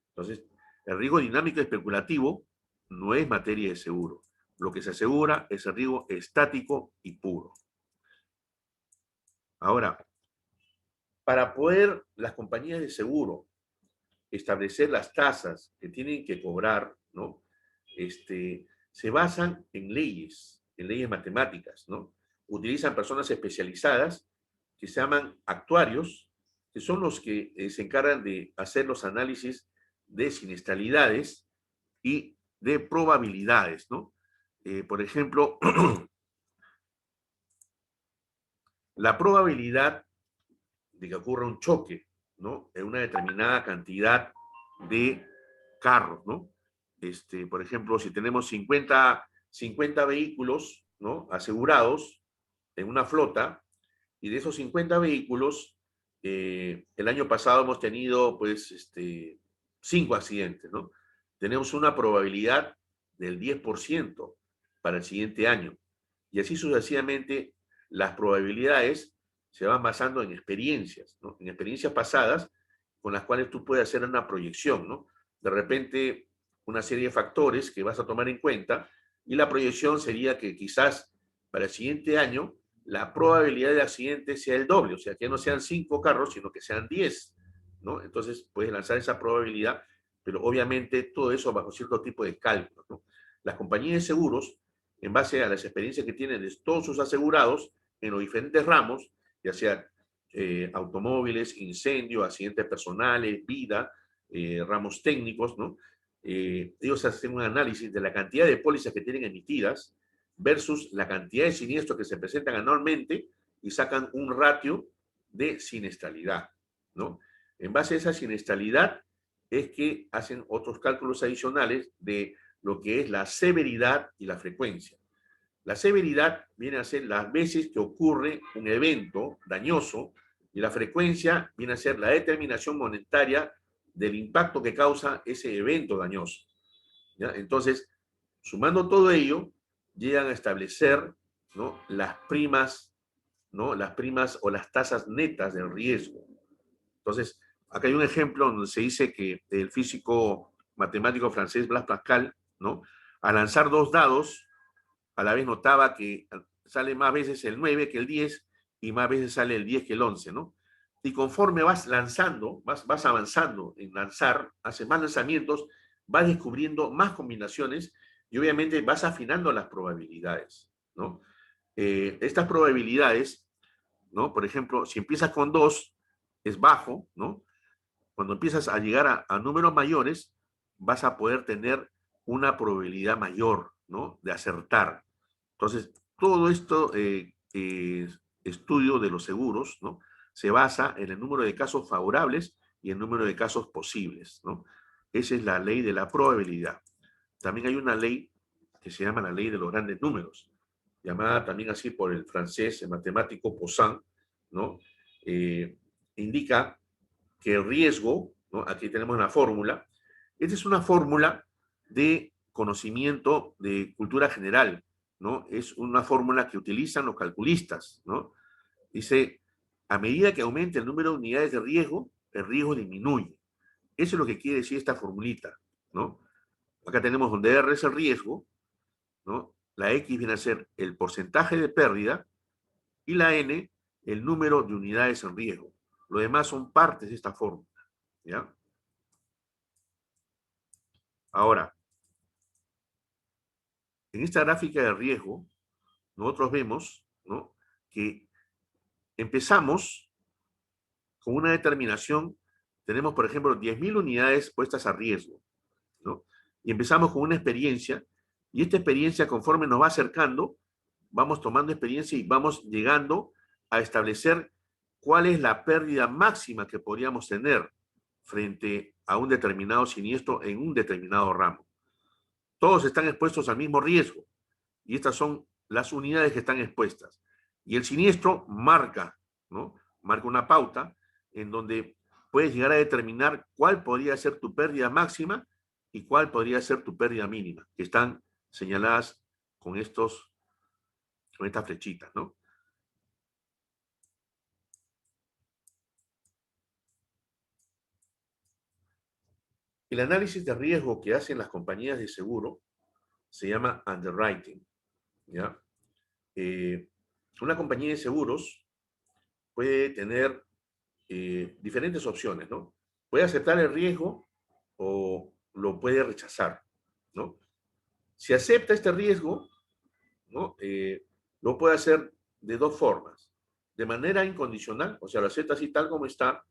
Entonces, el riesgo dinámico especulativo no es materia de seguro. Lo que se asegura es el riesgo estático y puro. Ahora, para poder las compañías de seguro establecer las tasas que tienen que cobrar, ¿no? Se basan en leyes matemáticas, ¿no? Utilizan personas especializadas que se llaman actuarios, que son los que se encargan de hacer los análisis de siniestralidades y de probabilidades, ¿no? Por ejemplo, la probabilidad de que ocurra un choque, ¿no? En una determinada cantidad de carros, ¿no? Por ejemplo, si tenemos 50 vehículos, ¿no? Asegurados en una flota, y de esos 50 vehículos, el año pasado hemos tenido, pues, 5 accidentes, ¿no? Tenemos una probabilidad del 10% para el siguiente año. Y así sucesivamente, las probabilidades se van basando en experiencias, ¿no? En experiencias pasadas con las cuales tú puedes hacer una proyección, ¿no? De repente, una serie de factores que vas a tomar en cuenta, y la proyección sería que quizás para el siguiente año la probabilidad de accidente sea el doble, o sea, que no sean 5 carros, sino que sean 10, ¿no? Entonces, puedes lanzar esa probabilidad, pero obviamente todo eso bajo cierto tipo de cálculos, ¿no? Las compañías de seguros, en base a las experiencias que tienen de todos sus asegurados en los diferentes ramos, ya sea automóviles, incendio, accidentes personales, vida, ramos técnicos, ¿no? Ellos hacen un análisis de la cantidad de pólizas que tienen emitidas versus la cantidad de siniestros que se presentan anualmente y sacan un ratio de siniestralidad, ¿no? En base a esa siniestralidad es que hacen otros cálculos adicionales de lo que es la severidad y la frecuencia. La severidad viene a ser las veces que ocurre un evento dañoso, y la frecuencia viene a ser la determinación monetaria del impacto que causa ese evento dañoso, ¿ya? Entonces, sumando todo ello, llegan a establecer, ¿no? Las primas, ¿no? Las primas o las tasas netas del riesgo. Entonces, acá hay un ejemplo donde se dice que el físico matemático francés Blaise Pascal, ¿no? Al lanzar 2 dados, a la vez notaba que sale más veces el 9 que el 10 y más veces sale el 10 que el 11, ¿no? Y conforme vas lanzando, vas avanzando en lanzar, haces más lanzamientos, vas descubriendo más combinaciones y obviamente vas afinando las probabilidades, ¿no? Estas probabilidades, ¿no? Por ejemplo, si empiezas con 2, es bajo, ¿no? Cuando empiezas a llegar a números mayores, vas a poder tener una probabilidad mayor, ¿no? De acertar. Entonces, todo esto, estudio de los seguros, ¿no? Se basa en el número de casos favorables y el número de casos posibles, ¿no? Esa es la ley de la probabilidad. También hay una ley que se llama la ley de los grandes números, llamada también así por el francés, el matemático Poisson, ¿no? Indica que el riesgo, ¿no? Aquí tenemos la fórmula. Esta es una fórmula de conocimiento de cultura general, ¿no? Es una fórmula que utilizan los calculistas, ¿no? Dice, a medida que aumenta el número de unidades de riesgo, el riesgo disminuye. Eso es lo que quiere decir esta formulita, ¿no? Acá tenemos donde R es el riesgo, ¿no? La X viene a ser el porcentaje de pérdida y la N el número de unidades en riesgo. Lo demás son partes de esta fórmula, ¿ya? Ahora, en esta gráfica de riesgo, nosotros vemos, ¿no? Que empezamos con una determinación, tenemos, por ejemplo, 10.000 unidades puestas a riesgo, ¿no? Y empezamos con una experiencia, y esta experiencia, conforme nos va acercando, vamos tomando experiencia y vamos llegando a establecer cuál es la pérdida máxima que podríamos tener frente a un determinado siniestro en un determinado ramo. Todos están expuestos al mismo riesgo, y estas son las unidades que están expuestas. Y el siniestro marca, ¿no? Marca una pauta en donde puedes llegar a determinar cuál podría ser tu pérdida máxima y cuál podría ser tu pérdida mínima, que están señaladas con estos con estas flechitas, ¿no? El análisis de riesgo que hacen las compañías de seguro se llama underwriting, ¿ya? Una compañía de seguros puede tener diferentes opciones, ¿no? Puede aceptar el riesgo o lo puede rechazar, ¿no? Si acepta este riesgo, ¿no? Lo puede hacer de dos formas. De manera incondicional, o sea, lo acepta así tal como está,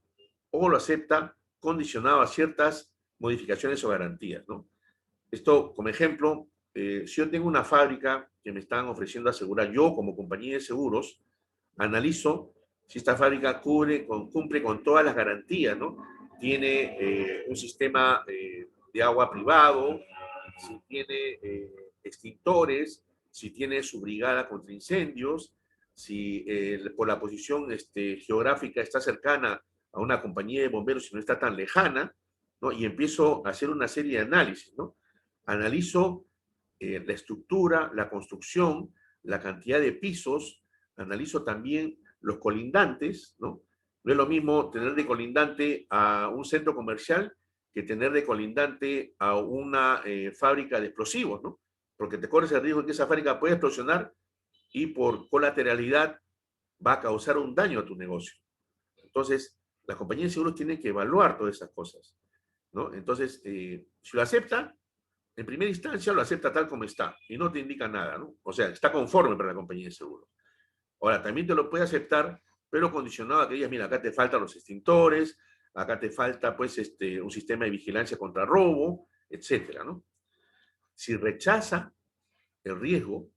o lo acepta condicionado a ciertas modificaciones o garantías, ¿no? Esto, como ejemplo, si yo tengo una fábrica que me están ofreciendo asegurar, yo como compañía de seguros, analizo si esta fábrica cumple con todas las garantías, ¿no? Tiene un sistema de agua privado, si tiene extintores, si tiene su brigada contra incendios, si por la posición geográfica está cercana a una compañía de bomberos y no está tan lejana, ¿no? Y empiezo a hacer una serie de análisis, ¿no? Analizo la estructura, la construcción, la cantidad de pisos, analizo también los colindantes, ¿no? No es lo mismo tener de colindante a un centro comercial que tener de colindante a una fábrica de explosivos, ¿no? Porque te corres el riesgo de que esa fábrica puede explosionar y por colateralidad va a causar un daño a tu negocio. Entonces, las compañías de seguros tienen que evaluar todas esas cosas, ¿no? Entonces, si lo acepta, en primera instancia lo acepta tal como está y no te indica nada, ¿no? O sea, está conforme para la compañía de seguros. Ahora, también te lo puede aceptar, pero condicionado a que digas, mira, acá te faltan los extintores, acá te falta, pues, un sistema de vigilancia contra robo, etcétera, ¿no? Si rechaza el riesgo,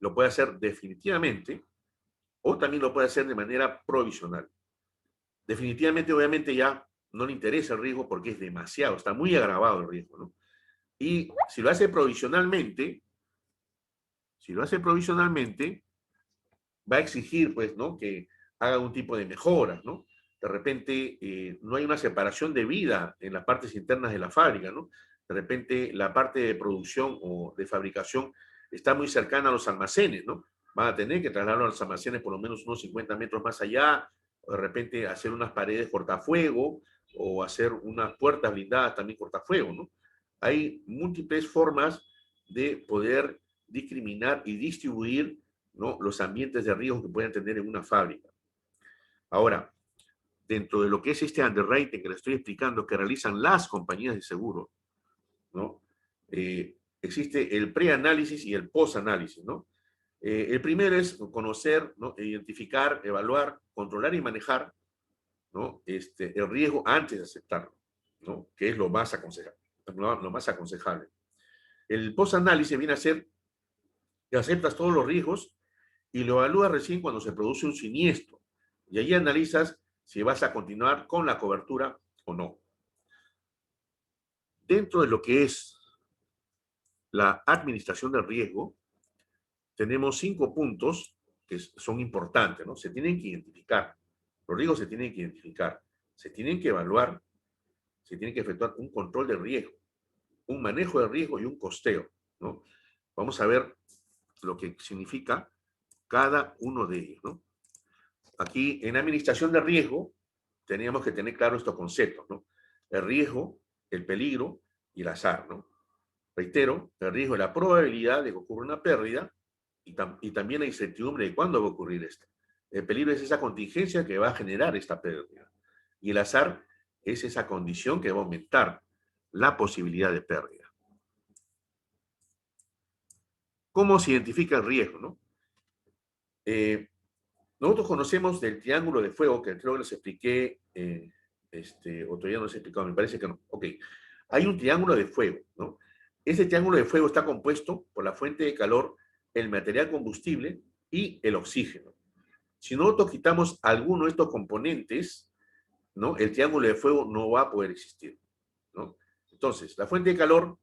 lo puede hacer definitivamente o también lo puede hacer de manera provisional. Definitivamente, obviamente, ya no le interesa el riesgo porque es demasiado, está muy agravado el riesgo, ¿no? Y si lo hace provisionalmente, va a exigir, pues, ¿no? Que haga un tipo de mejoras, ¿no? De repente no hay una separación de vida en las partes internas de la fábrica, ¿no? De repente la parte de producción o de fabricación está muy cercana a los almacenes, ¿no? Van a tener que trasladar a los almacenes por lo menos unos 50 metros más allá, o de repente hacer unas paredes cortafuego, o hacer unas puertas blindadas también cortafuego, ¿no? Hay múltiples formas de poder discriminar y distribuir, ¿no? Los ambientes de riesgo que pueden tener en una fábrica. Ahora, dentro de lo que es este underwriting que les estoy explicando, que realizan las compañías de seguro, ¿no? Existe el preanálisis y el posanálisis, ¿no? El primero es conocer, ¿no? Identificar, evaluar, controlar y manejar, ¿no? El riesgo antes de aceptarlo, ¿no? Que es lo más aconsejable. El posanálisis viene a ser que aceptas todos los riesgos y lo evalúas recién cuando se produce un siniestro. Y ahí analizas si vas a continuar con la cobertura o no. Dentro de lo que es la administración del riesgo, tenemos 5 puntos que son importantes, ¿no? Se tienen que identificar. Los riesgos se tienen que identificar, se tienen que evaluar, se tiene que efectuar un control de riesgo, un manejo de riesgo y un costeo, ¿no? Vamos a ver lo que significa cada uno de ellos, ¿no? Aquí, en administración de riesgo, teníamos que tener claro estos conceptos, ¿no? El riesgo, el peligro y el azar, ¿no? Reitero, el riesgo es la probabilidad de que ocurra una pérdida y también la incertidumbre de cuándo va a ocurrir esto. El peligro es esa contingencia que va a generar esta pérdida. Y el azar es esa condición que va a aumentar la posibilidad de pérdida. ¿Cómo se identifica el riesgo, no? Nosotros conocemos del triángulo de fuego, que creo que les expliqué, o todavía no les he explicado, me parece que no. Ok, hay un triángulo de fuego, ¿no? Ese triángulo de fuego está compuesto por la fuente de calor, el material combustible y el oxígeno. Si nosotros quitamos alguno de estos componentes, ¿no? El triángulo de fuego no va a poder existir, ¿no? Entonces, la fuente de calor,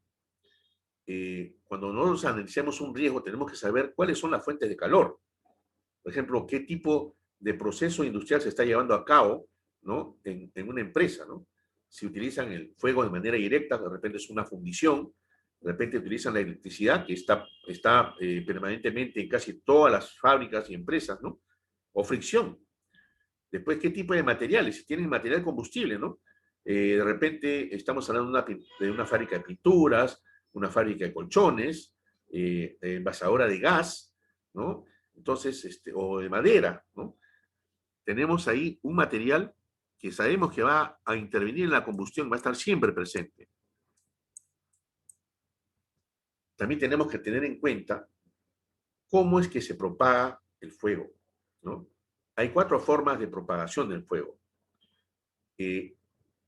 cuando nosotros analicemos un riesgo, tenemos que saber cuáles son las fuentes de calor. Por ejemplo, qué tipo de proceso industrial se está llevando a cabo, ¿no? En una empresa, ¿no? Si utilizan el fuego de manera directa, de repente es una fundición, de repente utilizan la electricidad, que está permanentemente en casi todas las fábricas y empresas, ¿no? O fricción. Después, ¿qué tipo de materiales? Si tienen material combustible, ¿no? De repente estamos hablando de una fábrica de pinturas, una fábrica de colchones, envasadora de gas, ¿no? Entonces, o de madera, ¿no? Tenemos ahí un material que sabemos que va a intervenir en la combustión, va a estar siempre presente. También tenemos que tener en cuenta cómo es que se propaga el fuego, ¿no? Hay 4 formas de propagación del fuego.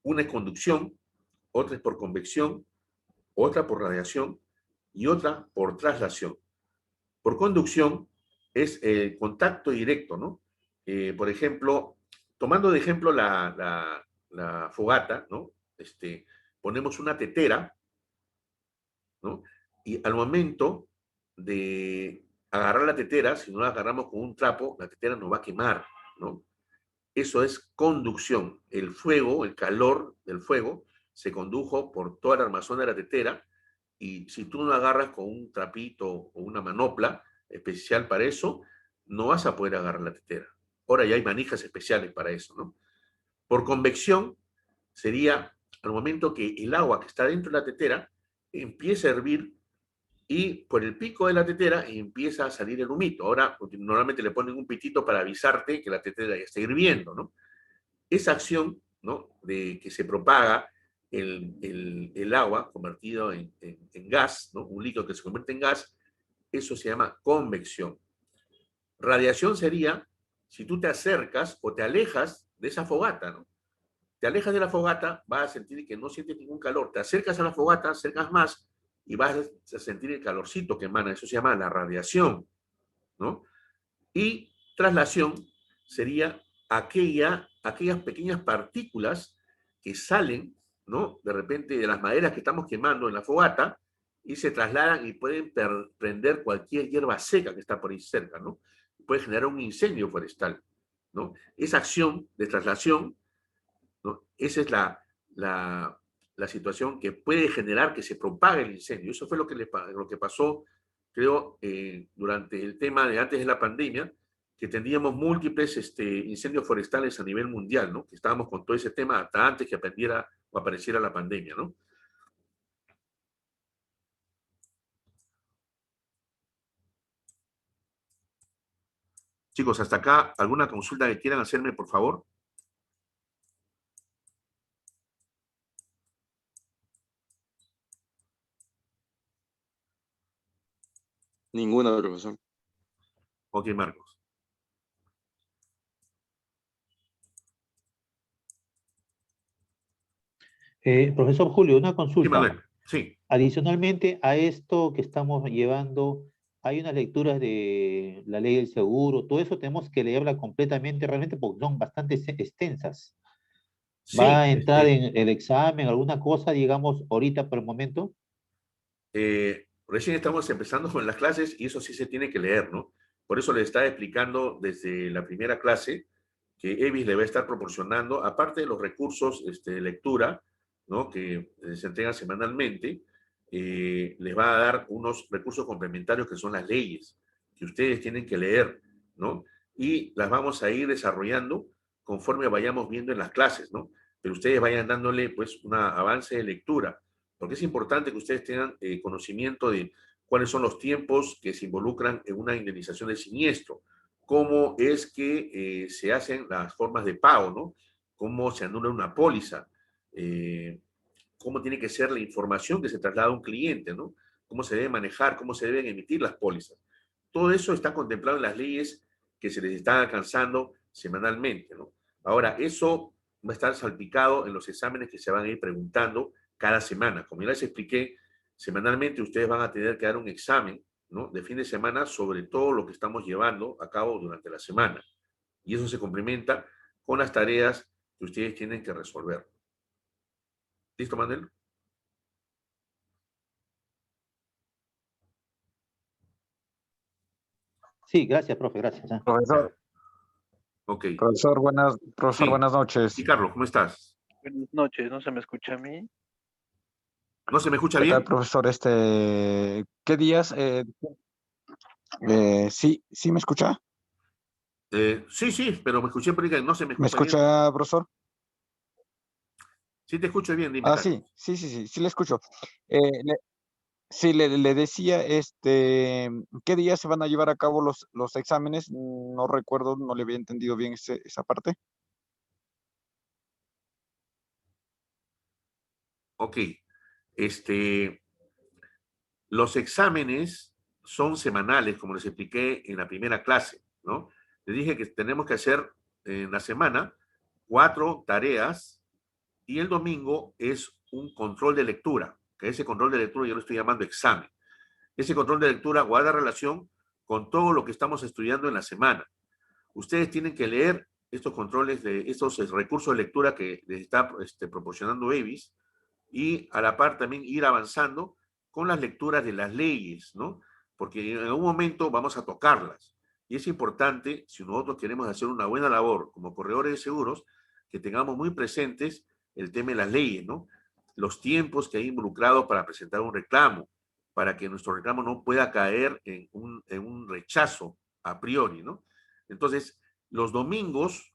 Una es conducción, otra es por convección, otra por radiación y otra por traslación. Por conducción es el contacto directo, ¿no? Por ejemplo, tomando de ejemplo la fogata, ¿no? Ponemos una tetera, ¿no? Y al momento de agarrar la tetera, si no la agarramos con un trapo, la tetera nos va a quemar, ¿no? Eso es conducción. El fuego, el calor del fuego, se condujo por toda la armazón de la tetera, y si tú no agarras con un trapito o una manopla especial para eso, no vas a poder agarrar la tetera. Ahora ya hay manijas especiales para eso, ¿no? Por convección sería al momento que el agua que está dentro de la tetera empieza a hervir y por el pico de la tetera empieza a salir el humito. Ahora normalmente le ponen un pitito para avisarte que la tetera ya está hirviendo, ¿no? Esa acción, ¿no?, de que se propaga el agua convertido en gas, ¿no?, un líquido que se convierte en gas, eso se llama convección. Radiación sería si tú te acercas o te alejas de esa fogata, ¿no? Te alejas de la fogata, vas a sentir que no sientes ningún calor. Te acercas a la fogata, acercas más y vas a sentir el calorcito que emana. Eso se llama la radiación, ¿no? Y traslación sería aquellas pequeñas partículas que salen, ¿no?, de repente de las maderas que estamos quemando en la fogata y se trasladan y pueden prender cualquier hierba seca que está por ahí cerca, ¿no? Puede generar un incendio forestal, ¿no? Esa acción de traslación, ¿no?, esa es la situación que puede generar que se propague el incendio. Eso fue lo que pasó, creo, durante el tema de antes de la pandemia, que teníamos múltiples incendios forestales a nivel mundial, ¿no? Que estábamos con todo ese tema hasta antes que apareciera la pandemia, ¿no? Chicos, hasta acá, ¿alguna consulta que quieran hacerme, por favor? Ninguna, profesor. Ok, Marcos. Profesor Julio, una Sí, consulta. Manuel. Sí. Adicionalmente a esto que estamos llevando, hay unas lecturas de la ley del seguro, todo eso tenemos que leerla completamente realmente porque son bastante extensas. Sí, ¿Va a entrar en el examen, alguna cosa, digamos, ahorita por el momento? Recién estamos empezando con las clases y eso sí se tiene que leer, ¿no? Por eso le estaba explicando desde la primera clase que EBIS le va a estar proporcionando, aparte de los recursos de lectura, ¿no?, que se entregan semanalmente, les va a dar unos recursos complementarios que son las leyes, que ustedes tienen que leer, ¿no? Y las vamos a ir desarrollando conforme vayamos viendo en las clases, ¿no? Pero ustedes vayan dándole, pues, un avance de lectura, porque es importante que ustedes tengan conocimiento de cuáles son los tiempos que se involucran en una indemnización de siniestro, cómo es que se hacen las formas de pago, ¿no? Cómo se anula una póliza, cómo tiene que ser la información que se traslada a un cliente, ¿no? Cómo se debe manejar, cómo se deben emitir las pólizas. Todo eso está contemplado en las leyes que se les están alcanzando semanalmente, ¿no? Ahora, eso va a estar salpicado en los exámenes que se van a ir preguntando cada semana. Como ya les expliqué, semanalmente ustedes van a tener que dar un examen, ¿no?, de fin de semana sobre todo lo que estamos llevando a cabo durante la semana. Y eso se complementa con las tareas que ustedes tienen que resolver. ¿Listo, Manuel? Sí, gracias, profe, gracias. Profesor, Ok. profesor, Sí. buenas noches. Y Carlos, ¿cómo estás? Buenas noches, ¿no se me escucha a mí? ¿No se me escucha ¿Qué tal, bien? profesor? ¿Qué días? Sí, ¿me escucha? Sí, pero me escuché por ahí que no se me ¿Me escucha bien. escucha, profesor? Sí te escucho bien, dime, Carlos. Sí, le escucho. Sí, le decía, ¿qué días se van a llevar a cabo los exámenes? No recuerdo, no le había entendido bien esa parte. Ok. Los exámenes son semanales, como les expliqué en la primera clase, ¿no? Les dije que tenemos que hacer en la semana 4 tareas y el domingo es un control de lectura, que ese control de lectura yo lo estoy llamando examen. Ese control de lectura guarda relación con todo lo que estamos estudiando en la semana. Ustedes tienen que leer estos controles de estos recursos de lectura que les está proporcionando EBIS y a la par también ir avanzando con las lecturas de las leyes, ¿no? Porque en algún momento vamos a tocarlas. Y es importante, si nosotros queremos hacer una buena labor como corredores de seguros, que tengamos muy presentes el tema de las leyes, ¿no? Los tiempos que hay involucrados para presentar un reclamo, para que nuestro reclamo no pueda caer en un rechazo a priori, ¿no? Entonces, los domingos,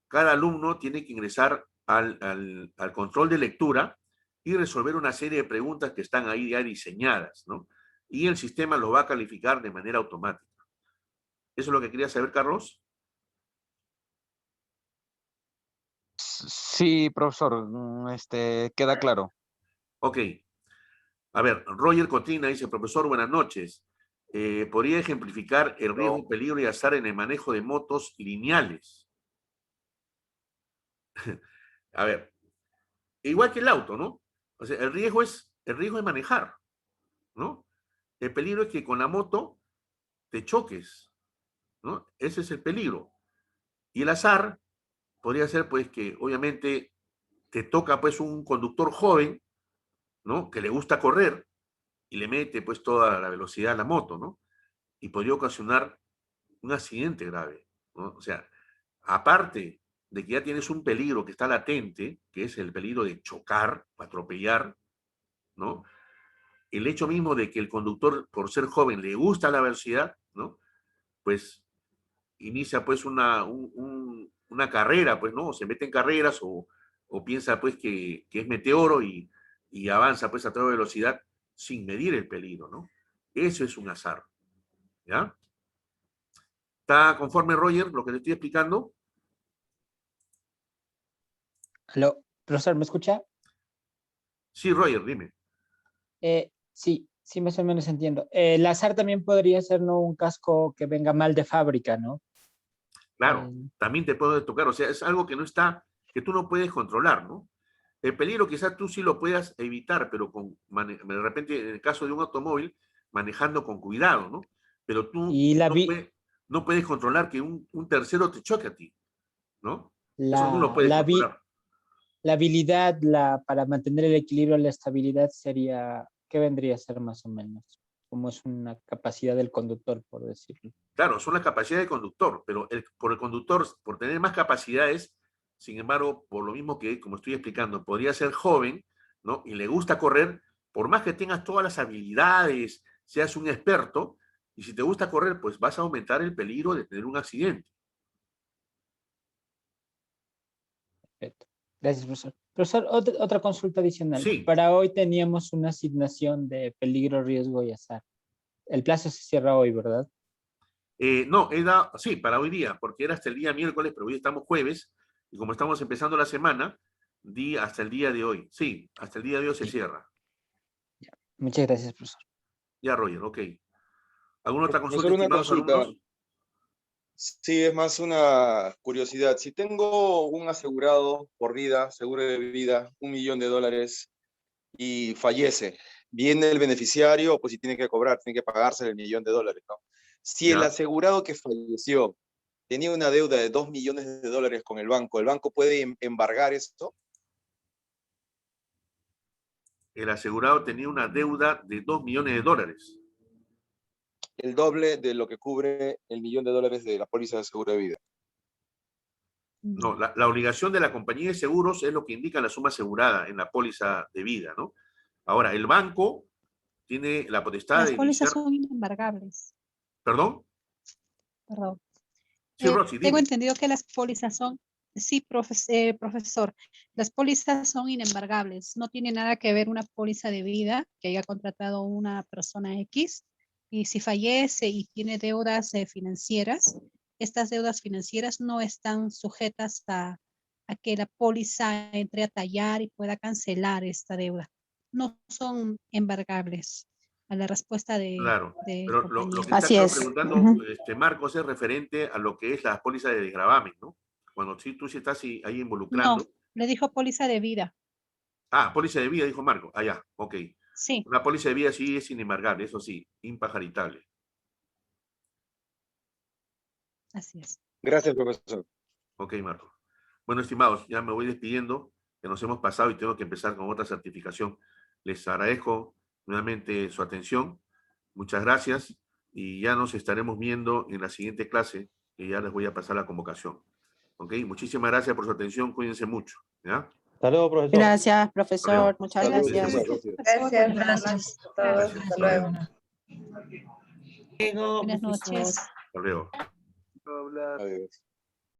cada alumno tiene que ingresar al control de lectura y resolver una serie de preguntas que están ahí ya diseñadas, ¿no? Y el sistema lo va a calificar de manera automática. ¿Eso es lo que quería saber, Carlos? Sí, profesor, queda claro. Ok. A ver, Roger Cotrina dice, profesor, buenas noches. ¿Podría ejemplificar el riesgo, peligro y azar en el manejo de motos lineales? A ver, igual que el auto, ¿no? O sea, el riesgo es manejar, ¿no? El peligro es que con la moto te choques, ¿no? Ese es el peligro. Y el azar podría ser, pues, que obviamente te toca, pues, un conductor joven, ¿no? Que le gusta correr y le mete, pues, toda la velocidad a la moto, ¿no? Y podría ocasionar un accidente grave, ¿no? O sea, aparte de que ya tienes un peligro que está latente, que es el peligro de chocar, atropellar, ¿no? El hecho mismo de que el conductor, por ser joven, le gusta la velocidad, ¿no? Pues inicia pues una carrera, pues, ¿no? O se mete en carreras o piensa pues que es meteoro y avanza pues a toda velocidad sin medir el peligro, ¿no? Eso es un azar, ¿ya? ¿Está conforme, Roger, lo que te estoy explicando? Aló, profesor, ¿me escucha? Sí, Roger, dime. Sí, más o menos entiendo. El azar también podría ser, ¿no? Un casco que venga mal de fábrica, ¿no? Claro, también te puede tocar, o sea, es algo que no está, que tú no puedes controlar, ¿no? El peligro quizás tú sí lo puedas evitar, pero de repente, en el caso de un automóvil, manejando con cuidado, ¿no? Pero tú Y no puedes controlar que un tercero te choque a ti, ¿no? Eso no lo la, puedes la, habi- controlar. la habilidad para mantener el equilibrio, la estabilidad sería, ¿qué vendría a ser más o menos? Como es una capacidad del conductor, por decirlo. Claro, son las capacidades del conductor, pero por el conductor, por tener más capacidades, sin embargo, por lo mismo que, como estoy explicando, podría ser joven, ¿no? Y le gusta correr, por más que tengas todas las habilidades, seas un experto, y si te gusta correr, pues vas a aumentar el peligro de tener un accidente. Perfecto. Gracias, profesor. Profesor, otra consulta adicional. Sí, Para hoy teníamos una asignación de peligro, riesgo y azar. El plazo se cierra hoy, ¿verdad? no, sí, para hoy día, porque era hasta el día miércoles, pero hoy estamos jueves, y como estamos empezando la semana, di hasta el día de hoy. Sí, hasta el día de hoy se Sí. cierra. Muchas gracias, profesor. Ya, Roger, ok. ¿Alguna otra consulta, Profesor, una estimados consulta. alumnos? Sí, es más una curiosidad. Si tengo un asegurado por vida, seguro de vida, $1.000.000 y fallece, viene el beneficiario, pues si tiene que cobrar, tiene que pagarse el $1.000.000, ¿no? Si el Ya. asegurado que falleció tenía una deuda de $2.000.000 con ¿el banco puede embargar esto? El asegurado tenía una deuda de $2 millones. El doble de lo que cubre el $1.000.000 de la póliza de seguro de vida. No, la obligación de la compañía de seguros es lo que indica la suma asegurada en la póliza de vida, ¿no? Ahora, el banco tiene la potestad Las de pólizas iniciar... son inembargables. ¿Perdón? Perdón. Sí, Rosy, Tengo dime. entendido que las pólizas son, sí, profesor, las pólizas son inembargables. No tiene nada que ver una póliza de vida que haya contratado una persona X y si fallece y tiene deudas financieras, estas deudas financieras no están sujetas a que la póliza entre a tallar y pueda cancelar esta deuda. No son embargables. A la respuesta Claro, del pero lo compañero. que está Así es. preguntando Ujú. Marcos es referente a lo que es la póliza de desgravamen, ¿no? Cuando sí, tú sí estás ahí No, involucrando. le dijo póliza de vida. Ah, póliza de vida, dijo Marcos. Ah, ya, ok. Sí, Una póliza de vida sí es inembargable, eso sí, impajaritable. así es. Gracias, profesor. Ok, Marcos. Bueno, estimados, ya me voy despidiendo, que nos hemos pasado y tengo que empezar con otra certificación. Les agradezco nuevamente su atención. Muchas gracias y ya nos estaremos viendo en la siguiente clase, que ya les voy a pasar la convocación. Ok, muchísimas gracias por su atención, cuídense mucho. ¿Ya? Hasta luego, profesor. Gracias, Hasta profesor. luego. Muchas Saludos, gracias. profesor. Gracias. Gracias. Buenas noches a todos. Gracias. Hasta luego. Buenas noches. Hasta luego. Adiós.